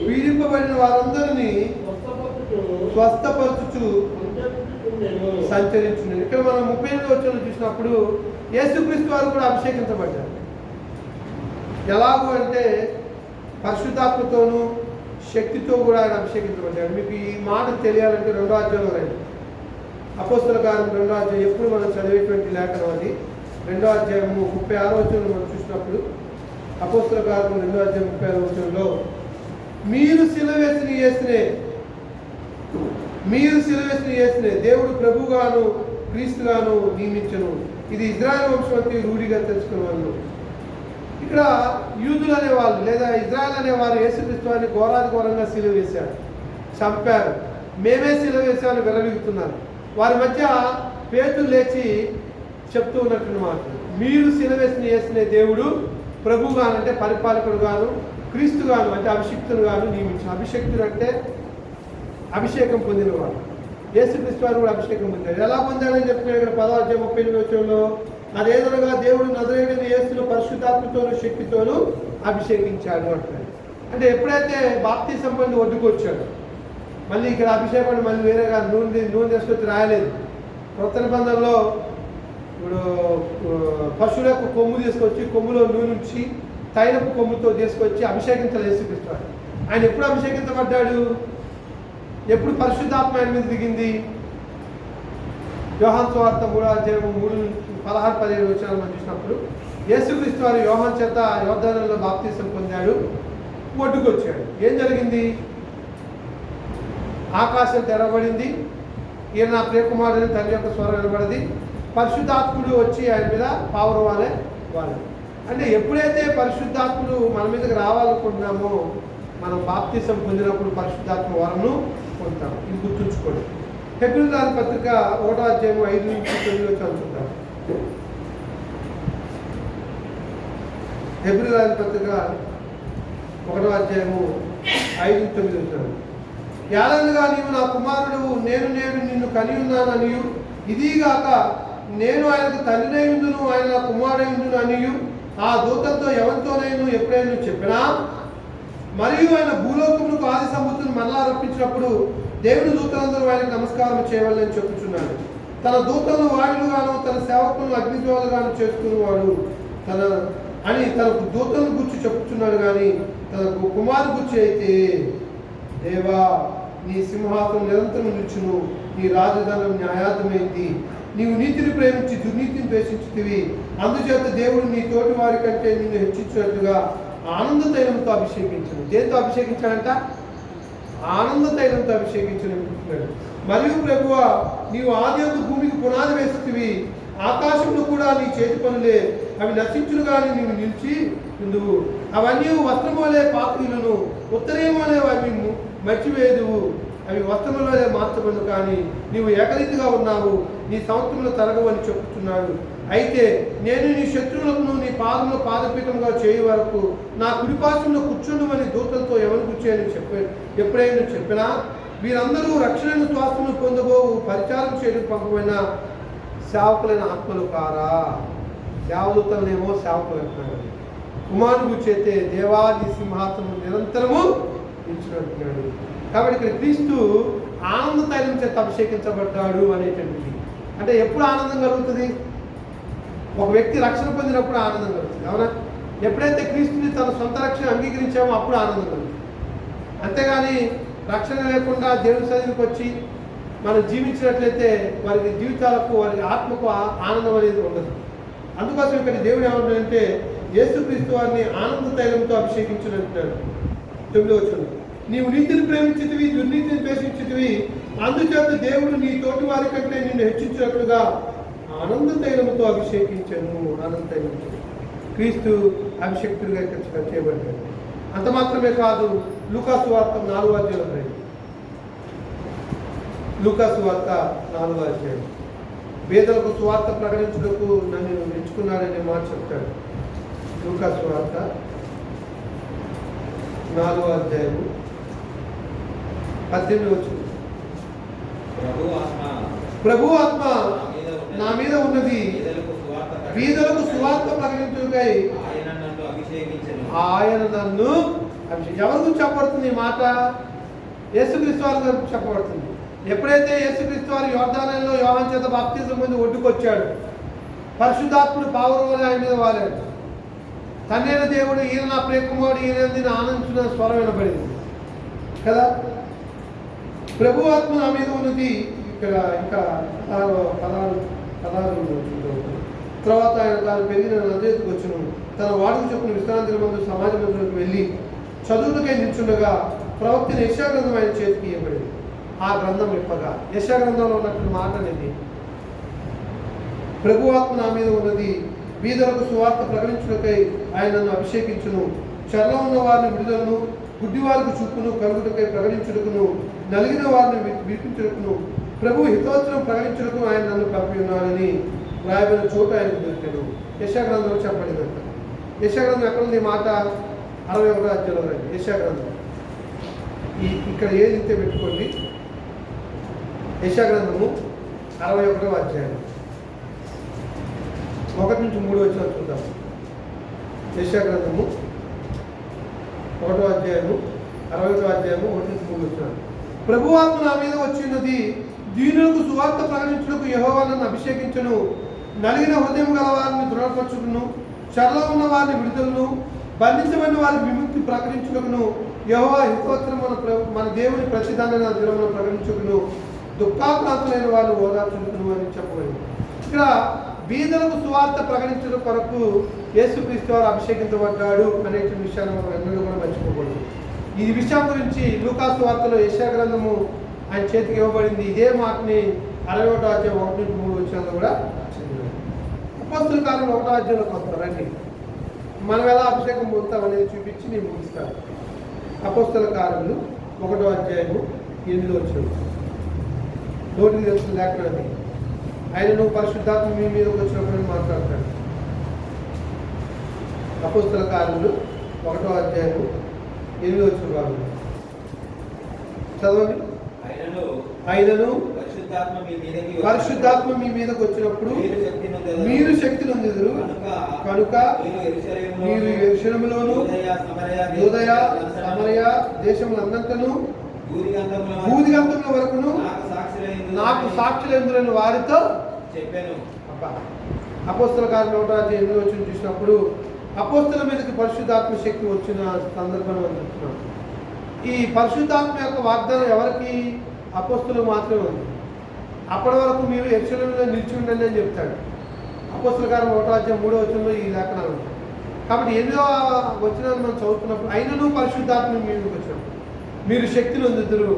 పీడింపబడిన వారందరినీ స్వస్థపరచుచు సంచరించుండెను. ఇక్కడ మనం 38 వచనం చూసినప్పుడు యేసుక్రీస్తు వారు కూడా అభిషేకించబడ్డారు. ఎలాగూ అంటే పరిశుద్ధాత్మతోనూ శక్తితో కూడా ఆయన అభిషేకించబడ్డాడు. మీకు ఈ మాట తెలియాలంటే 2వ అధ్యాయంలో రండి. అపోస్తుల కార్యం 2వ అధ్యాయం ఎప్పుడు మనం చదివేటువంటి లేఖనం అది. 2వ అధ్యాయము 36 వచనం మనం చూసినప్పుడు అపోస్తుల కార్యం 2వ అధ్యాయం 36 వచనంలో మీరు సిలువ వేసిన యేసునే దేవుడు ప్రభుగాను క్రీస్తుగాను నియమించను. ఇది ఇజ్రాయెల్ వంశవతి రూఢిగా తెలుసుకునేవాళ్ళు. ఇక్కడ యూదులు అనేవాళ్ళు లేదా ఇజ్రాయెల్ అనేవారు యేసుక్రీస్తుని ఘోరాది ఘోరంగా సిలువ వేశారు, చంపారు. మేమే సిలువ వేసామని విరవీగుతున్నారు. వారి మధ్య పేతురు లేచి చెప్తూ ఉన్నటువంటి మాట, మీరు సిలువేసిన యేసునే దేవుడు ప్రభుగాను, అంటే పరిపాలకుడు గాను, క్రీస్తుగాను అంటే అభిషిక్తుడు గాను నియమించిన. అభిషక్తుడు అంటే అభిషేకం పొందినవాడు. యేసుక్రీస్తు వారు కూడా అభిషేకం పొందాడు. ఎలా పొందాడని చెప్తున్నాడు ఇక్కడ 10:38 అదేదనగా దేవుడు నజరేయుడైన యేసును పరిశుద్ధాత్మతోనూ శక్తితోనూ అభిషేకించాడు అంటాడు. అంటే ఎప్పుడైతే బాప్తిసం పొంది ఒడ్డుకు వచ్చాడు, మళ్ళీ ఇక్కడ అభిషేకం మళ్ళీ వేరేగా నూనె తీసుకొచ్చి రాయలేదు. కొత్త నిబంధనలో ఇప్పుడు పశువుల యొక్క కొమ్ము తీసుకొచ్చి కొమ్ములో నూనె ఉంచి తైలపు కొమ్ముతో తీసుకొచ్చి అభిషేకించాలి యేసుక్రీస్తు. ఆయన ఎప్పుడు అభిషేకించబడ్డాడు? ఎప్పుడు పరిశుద్ధాత్మ ఆయన మీద దిగింది? యోహాను సువార్త 3:16-17 మనం చూసినప్పుడు యేసుక్రీస్తు వారు యోహాను చేత యోర్దానులో బాప్తిసం పొందాడు, ఒడ్డుకు వచ్చాడు. ఏం జరిగింది? ఆకాశం తెరవబడింది, ఈయన నా ప్రియకుమారుని తండ్రి యొక్క స్వరం వినబడింది, పరిశుద్ధాత్ముడు వచ్చి ఆయన మీద పావురవాలే వాళ్ళు. అంటే ఎప్పుడైతే పరిశుద్ధాత్ముడు మన మీదకి రావాలనుకుంటున్నామో మనం బాప్తిసం పొందినప్పుడు పరిశుద్ధాత్మ వరంను పొందుతాం. ఇది గుర్తుంచుకోండి. హెబ్రీయుల పత్రిక 1:5-9 చదువుతుంటాం. హెబ్రీయుల పత్రిక 1:5-9 యాలనగా నీవు నా కుమారుడు, నేను నిన్ను కని ఉన్నాననియు, ఇదిగాక నేను ఆయనకు తండ్రినై ఉందును, ఆయన నా కుమారుడై ఉందును అనియు ఆ దూతలతో ఎవరితోనైనా ఎప్పుడైనా చెప్పినా, మరియు ఆయన భూలోకమునకు ఆది సంబుతును మరలా రప్పించినప్పుడు దేవుని దూతలందరూ ఆయనకు నమస్కారం చేయవాలని చెప్పుచున్నాడు. తన దూతలను వాయులుగాను తన సేవకులను అగ్నిజ్వాలుగాను చేసుకునేవాడు తన దూతలను గుర్చి చెప్పుచున్నాడు. కానీ తన కుమారు గుర్చి అయితే, దేవా నీ సింహాసనం నిరంతరం నిలుచును, నీ రాజధానం న్యాయార్థమైంది, నీవు నీతిని ప్రేమించి దుర్నీతిని ద్వేషించితివి, అందుచేత దేవుడు నీ తోటి వారి కంటే నిన్ను హెచ్చించినట్టుగా ఆనంద తైలంతో అభిషేకించను. దేంతో అభిషేకించాడంట? ఆనంద తైలంతో అభిషేకించను. మరియు ప్రభువా, నీవు ఆదియందు భూమికి పునాది వేస్తువి, ఆకాశంలో కూడా నీ చేతి పనులే, అవి నశించును కానీ నీవు నిలిచి ఉందువు, అవన్నీ వస్త్రము వలె పాత్రలను, ఉత్తరీయం వలె అవి మర్చివేదువు, అవి వస్త్రములే మార్చబడు కానీ నీవు ఏకరీతిగా ఉన్నావు, నీ సంవత్సరంలో తరగవు అని చెప్పుతున్నాడు. అయితే నేను నీ శత్రువులను నీ పాదములో పాదపీఠంగా చేయ వరకు నా కుడిపార్శ్వంలో కూర్చుండమని దూతలతో ఎవరు కూర్చోని ఎప్పుడైనా చెప్పినా, వీరందరూ రక్షణను శ్వాసను పొందబోవు పరిచారం చేయడం పంపబడిన సేవకులైన ఆత్మలు కారా? సేవదూతలనేమో సేవకులు అంటున్నాడు. కుమారుడు కూర్చైతే దేవా నీ సింహాసనం నిరంతరము నిలిచినట్టున్నాడు. కాబట్టి ఇక్కడ క్రీస్తు ఆనంద తైలం చేత అభిషేకించబడ్డాడు అనేటువంటిది. అంటే ఎప్పుడు ఆనందం కలుగుతుంది? ఒక వ్యక్తి రక్షణ పొందినప్పుడు ఆనందం కలుగుతుంది, అవునా? ఎప్పుడైతే క్రీస్తుని తన సొంత రక్షణ అంగీకరించామో అప్పుడు ఆనందం కలుగుతుంది. అంతేగాని రక్షణ లేకుండా దేవుని సన్నిధికి వచ్చి మనం జీవించినట్లయితే వారి జీవితాలకు, వారి ఆత్మకు ఆనందం అనేది ఉండదు. అందుకోసం ఇక్కడ దేవుడు ఏమంటాడంటే, యేసుక్రీస్తు వారిని ఆనంద తైలంతో అభిషేకించినట్టున్నాడు. 9వ నీవు నీతిని ప్రేమించితివి, దుర్నీతిని ద్వేషించితివి, అందుచేత దేవుడు నీ తోటి వారి కంటే నిన్ను హెచ్చించినట్లుగా ఆనంద తైలముతో అభిషేకించను. ఆనంద తైలంతో క్రీస్తు అభిషేక్తుడిగా ఖచ్చితంగా చేయబడ్డాడు. అంత మాత్రమే కాదు, లూకా సువార్త 4:4 లూకా సువార్త 4:4 పేదలకు సువార్త ప్రకటించుటకు నన్ను ఎంచుకున్నాడనే మాట చెప్తాడు. లూకా సువార్త 4:18 ప్రభు ఆత్మ నా మీద ఉన్నది, బీదలకు సువార్త ప్రకటించుటకై ఆయన నన్ను ఎవరి గురించి చెప్పబడుతుంది? ఈ మాట యేసుక్రీస్తు వారి గురించి చెప్పబడుతుంది. ఎప్పుడైతే యేసుక్రీస్తు వారు యోర్దానులో యోహాను చేత బాప్తిసం పొంది ఒడ్డుకొచ్చాడు, పరిశుద్ధాత్ముడు పావురం ఆయన మీద వాలాడు. తండ్రైన దేవుడు, ఈయన నా ప్రియకుమారుడు, ఈయన ఆనందించిన స్వరం వినబడింది కదా. ప్రభు ఆత్మ నా మీద ఉన్నది. ఇక్కడ ఇంకా 16 తర్వాత ఆయన తాను పెరిగిన నజరేతుకు వచ్చును, తన వాడుకు చెప్పిన విశ్రాంతి మందు సమాజ మందులకు వెళ్ళి చదువులకై నిల్చుండగా ప్రవక్తిని యెషయా గ్రంథం ఆయన చేతికి ఇవ్వబడింది. ఆ గ్రంథం ఇప్పగా యెషయా గ్రంథంలో ఉన్నటువంటి మాట అనేది, ప్రభు ఆత్మ నా మీద ఉన్నది, బీదలకు సువార్త ప్రకటించుటకై ఆయన నన్ను అభిషేకించును, చెరలో ఉన్న వారిని విడుదలను, గుడ్డి వారికి చూపును కలుగుటకై ప్రకటించుటకును, నలిగిన వారిని విడిపించుటకును, ప్రభు హితవచనం ప్రకటించడానికి ఆయన నన్ను పంపి ఉన్నానని రాయబడిన చోట ఆయనకు దొరికాను. యెషయా చెప్పబడిందంట. యెషయా ఎక్కడ ఉంది మాట? 61వ అధ్యాయంలో రండి. యెషయా ఇక్కడ ఏదైతే పెట్టుకోండి. యెషయా 61వ అధ్యాయం 1 నుంచి 3 వచనాలు చూద్దాం. యెషయా 1వ అధ్యాయము 61వ అధ్యాయము 1 నుంచి 3 వచనాలు. ప్రభువు ఆత్మ నా మీద వచ్చినది, దీనులకు సువార్త ప్రకటించుటకు యెహోవా నన్ను అభిషేకించును, నలిగిన హృదయం గల వారిని దృఢపరచుటను, చెరలో ఉన్న వారిని విడుదలను, బంధించబడిన వారికి విముక్తి ప్రకటించుటకును, యెహోవా హితవచనం మన దేవుని ప్రతిదాన దినమును ప్రకటించుటకును, దుఃఖాక్రాంతులైన వాళ్ళు ఓదార్చుటకును అని చెప్పబడింది. ఇక్కడ బీదలకు సువార్త ప్రకటించడం కొరకు యేసుక్రీస్తు వారు అభిషేకించబడ్డాడు అనే విషయాన్ని మనం ఎన్నడూ కూడా మర్చిపోకూడదు. ఈ విషయం గురించి లూకా సువార్తలో యెషయా గ్రంథము ఆయన చేతికి ఇవ్వబడింది. ఇదే మాటని 61వ అధ్యాయం 1 నుంచి 3 వచనాల్లో కూడా చదివారు. అపొస్తలుల కాలంలో 1వ అధ్యాయంలోకి వస్తారండి. మనం ఎలా అభిషేకం పొందుతాం అనేది చూపించి నేను ముగిస్తాను. అపొస్తలుల కాలంలో 1వ అధ్యాయము 8వ వచనం. నోటికి తెలిసిన లేఖనాన్ని ఆయనను పరిశుద్ధాత్మ మీ మీదకి వచ్చినప్పుడు మాట్లాడతాడు. అపొస్తలుల కాలంలో 1వ అధ్యాయము 8వ వచనం భాగం చదవండి. ఆయనను పరిశుద్ధాత్మ మీ మీదకి వచ్చినప్పుడు మీరు శక్తి నొందెదరు కనుక మీరు యెరూషలేములోను యూదయ సమరయ దేశములంతటను భూదిగంతముల వరకును నాకు సాక్షులెందురని వారితో చెప్పాను. అపొస్తలుల కార్యం 1వ అధ్యాయం 8వ వచనం చూసినప్పుడు అపొస్తలుల మీదకి పరిశుద్ధాత్మ శక్తి వచ్చిన సందర్భం అని చెప్తున్నాం. ఈ పరిశుద్ధాత్మ యొక్క వాగ్దానం ఎవరికి? అపొస్తలులకు మాత్రమే ఉంది. అప్పటి వరకు మీరు యెరూషలేములో నిలిచి ఉండండి అని చెప్తాడు. అపొస్తలుల కార్యం 1వ అధ్యాయం 3వ వచనంలో ఈ లేఖనాలు ఉంటాయి. కాబట్టి 8వ వచనాన్ని మనం చదువుతున్నప్పుడు ఆయనను పరిశుద్ధాత్మ మీదకి వచ్చినప్పుడు మీరు శక్తిని పొందుతారు.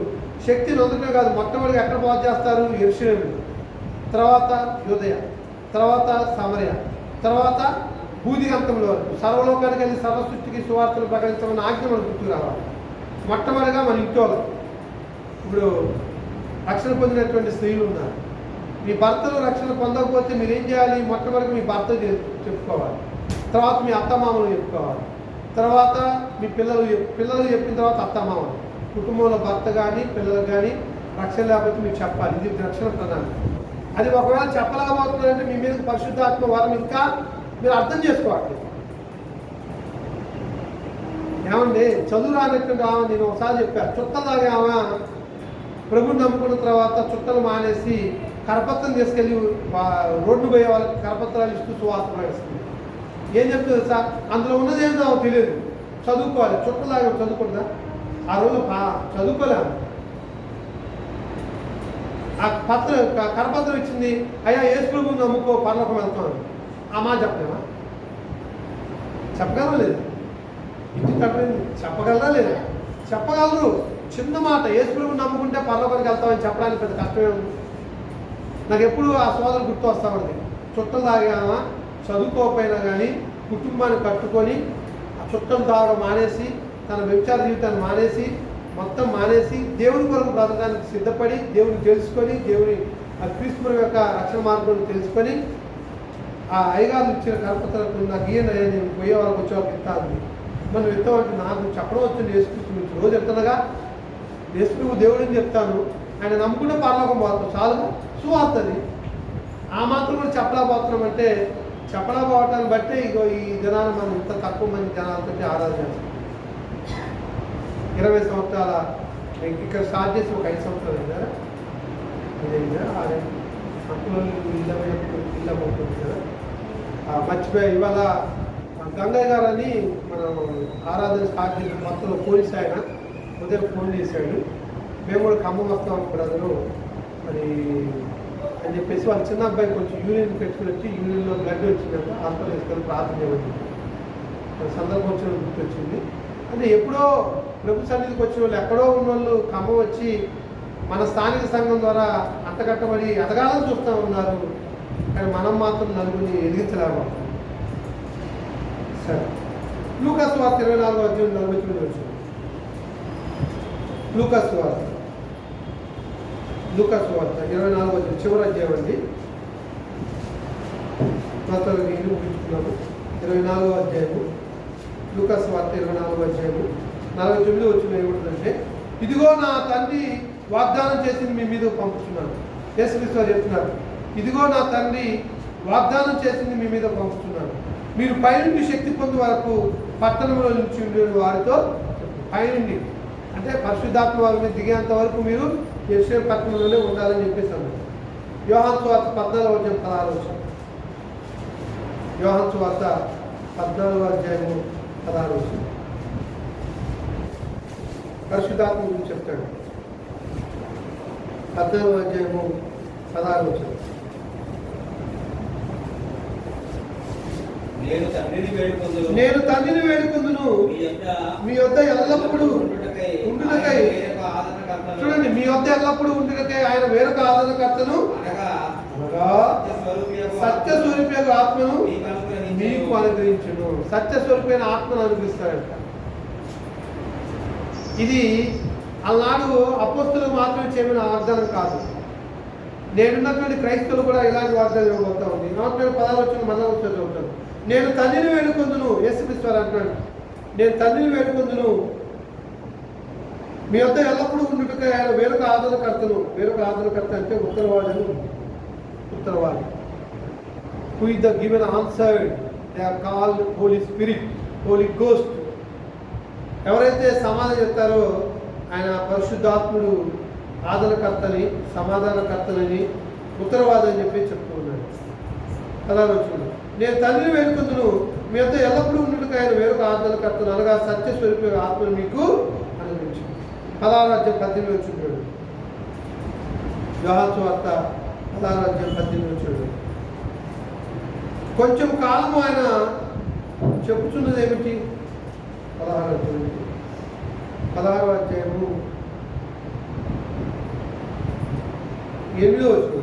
శక్తిని పొందడమే కాదు, మొట్టమొదటిగా ఎక్కడ బాగు చేస్తారు? యెరూషలేము, తర్వాత యూదయ, తర్వాత సమరయ, తర్వాత భూదిగంతముల వరకు సర్వలోకానికి వెళ్ళి సర్వ సృష్టికి సువార్తలు ప్రకటించమని ఆజ్ఞ మనకు గుర్తుకు రావాలి. మొట్టమొదటిగా మన ఇంట్లో ఇప్పుడు రక్షణ పొందినటువంటి స్త్రీలు ఉన్నారు. మీ భర్తలు రక్షణ పొందకపోతే మీరు ఏం చేయాలి? మొట్టమొదటి మీ భర్త చెప్పుకోవాలి, తర్వాత మీ అత్తమామలు చెప్పుకోవాలి, తర్వాత మీ పిల్లలు చెప్పిన తర్వాత అత్తమామలు. కుటుంబంలో భర్త కానీ పిల్లలు కానీ రక్షణ లేకపోతే మీరు చెప్పాలి. ఇది రక్షణ ప్రణాళిక. అది ఒకవేళ చెప్పలేకపోతున్నారంటే మీ మీద పరిశుద్ధాత్మ వరం ఇంకా మీరు అర్థం చేసుకోవాలి. ఏమండి చదువు రానటువంటి ఆమె నేను ఒకసారి చెప్పాను. చుట్టలాగే ఆమె ప్రభుని నమ్ముకున్న తర్వాత చుట్టలు మానేసి కరపత్రం తీసుకెళ్ళి రోడ్డు పోయే వాళ్ళకి కరపత్రాలు ఇస్తూ సువార్త ప్రకటిస్తుంది. ఏం చెప్తుంది సార్? అందులో ఉన్నది ఏంటో ఆమె తెలియదు. చదువుకోవాలి. చుట్టలాగా చదువుకుందా? ఆ రోజు చదువుకోలేము. ఆ కరపత్రం ఇచ్చింది, అయ్యా యేసు ప్రభువుని నమ్ముకో పరలోకం వెళ్తాను. ఆ మాట చెప్పలేమా? చెప్పగలరా లేదు? ఇంటి తప్పలేదు. చెప్పగలరా లేదా? చెప్పగలరు. చిన్న మాట, యేసు ప్రభువుని నమ్ముకుంటే పరలోకానికి వెళ్తామని చెప్పడానికి పెద్ద కష్టమే ఉంది. నాకు ఎప్పుడు ఆ సోదరు గుర్తు వస్తూ ఉంది. చుట్టలు తాగామా చదువుకోకపోయినా కానీ కుటుంబాన్ని కట్టుకొని ఆ చుట్టలు తాగడం మానేసి తన వ్యభిచార జీవితాన్ని మానేసి మొత్తం మానేసి దేవుని కొరకు బ్రతకడానికి సిద్ధపడి దేవుని తెలుసుకొని దేవుని ఆ క్రీస్తు యొక్క రక్షణ మార్గాన్ని తెలుసుకొని ఆ అయ్యగారు ఇచ్చిన కరపత్రాలకు నాకు ఈయన నేను పోయే వాళ్ళకి వచ్చే వాళ్ళకి ఇస్తాను. మనం ఇస్తామంటే నాకు చెప్పడం వచ్చింది యేసుక్రీస్తు గురించి రోజు చెప్తానుగా. యేసుక్రీస్తు దేవుడిని చెప్తాను, ఆయన నమ్ముకుంటే పరలోకం పోతాం చాలుగా. సువార్తది ఆ మాత్రం కూడా చెప్పలేకపోతున్నామంటే చెప్పలేకపోవటాన్ని బట్టే ఇగో ఈ జనాలు మనం ఇంత తక్కువ మంది జనాలతో ఆరాధన చేస్తాం. 20 సంవత్సరాల ఇక్కడ స్టార్ట్ చేసి ఒక 5 సంవత్సరాలు అయిందా? ఇదైందా? అంకులు ఇళ్ళ ఉంటుంది కదా. మర్చిపోయి ఇవాళ గంగయ్య గారు అని మనం ఆరాధన స్టార్ట్ చేసిన మొత్తంలో పోలీస్ ఆయన ఉదయం ఫోన్ చేశాడు. మేము కూడా ఖమ్మం వస్తాం బ్రదరు మరి అని చెప్పేసి వాళ్ళ చిన్న అబ్బాయి కొంచెం యూరిన్ పెట్టుకుని వచ్చి యూరిన్లో బ్లడ్ వచ్చిందంట. హాస్పిటల్ తీసుకొని ప్రార్థన చేయబడింది. సందర్భం వచ్చిన గుర్తొచ్చింది. అంటే ఎప్పుడో ప్రభు సన్నిధికి వచ్చిన వాళ్ళు ఎక్కడో ఉన్న వాళ్ళు ఖమ్మం వచ్చి మన స్థానిక సంఘం ద్వారా అంటగట్టబడి ఎదగాలని చూస్తూ ఉన్నారు. కానీ మనం మాత్రం నలుగురిని ఎదిగించలేకపోతాం. సరే, లూకా సువార్త 24వ అధ్యాయం 49 వచ్చింది. లూకా సువార్త లూకా సువార్త 24 చివరి అధ్యాయం అండి. నేను ముగించుకున్నాను. 24 అధ్యాయము లూకా సువార్త 24 అధ్యాయము 49 వచ్చిన ఏముంటుందంటే, ఇదిగో నా తండ్రి వాగ్దానం చేసింది మీ మీద పంపుతున్నాను. యేసుక్రీస్తు వారు చెప్తున్నారు, ఇదిగో నా తండ్రి వాగ్దానం చేసింది మీ మీద పంపుతున్నాను. మీరు పైనుండి శక్తి పొందే వరకు పట్టణంలో నుంచి ఉండే వారితో పైనుండి అంటే పరిశుద్ధాత్మ వారి మీద దిగేంత వరకు మీరు యెరూషలేము పట్టణంలోనే ఉండాలని చెప్పేసి అన్నారు. యోహాను సువార్త 14 అధ్యాయం 16 వచ్చిన యోహాను సువార్త 14 అధ్యాయము 16 వచ్చిన పరిశుద్ధాత్మ గురించి చెప్తాడు. 14 అధ్యాయము 16 వచ్చిన నేను తండ్రిని వేడుకొందును మీ వద్ద ఎల్లప్పుడూ ఉండుటకై. చూడండి, మీ వద్ద ఎల్లప్పుడూ ఉండుటకై ఆయన వేరొక ఆదరణకర్తను అనగా సత్య స్వరూపైన ఆత్మను మీకు అనుగ్రహించును. సత్య స్వరూపైన ఆత్మను అనుగ్రహిస్తాడంట. ఇది అలనాడు అపోస్తులకు మాత్రమే చేయమని వాగ్దానం కాదు, నేనున్నటువంటి క్రైస్తవులు కూడా ఇలాంటి వాగ్దానం ఇవ్వబోతా ఉంది. 16 వచ్చిన మళ్ళా చదువుతాను. నేను తండ్రిని వేడుకొందును, యేసుక్రీస్తు వారు అంటున్నాడు, నేను తండ్రిని వేడుకొందును మీ వద్ద ఎల్లప్పుడూ ఉండుటకై ఆయన వేరొక ఆదరణకర్తను. వేరొక ఆదరణకర్త అంటే ఉత్తరవాదను. ఉత్తరవాది who is the given answered, they are called holy spirit, holy ghost. ఎవరైతే సమాధానం చెప్తారో ఆయన పరిశుద్ధాత్ముడు ఆదరణకర్తని, సమాధానకర్తలని, ఉత్తరవాది అని చెప్పి చెప్తూ ఉన్నాడు. 16 వచ్చిన నేను తండ్రిని వేడుకొందును మీ వద్ద ఎల్లప్పుడూ ఉండుటకై ఆయన వేరొక ఆదరణకర్తను అనగా సత్య స్వరూప ఆత్మను మీకు అనుగ్రహించు. 16 అధ్యాయం 18 వచ్చినాడు. యోహాను సువార్త 16 అధ్యాయం 18 వచ్చాడు. కొంచెం కాలము ఆయన చెప్పుచున్నది ఏమిటి? 16 అధ్యాయము 8 వచ్చిన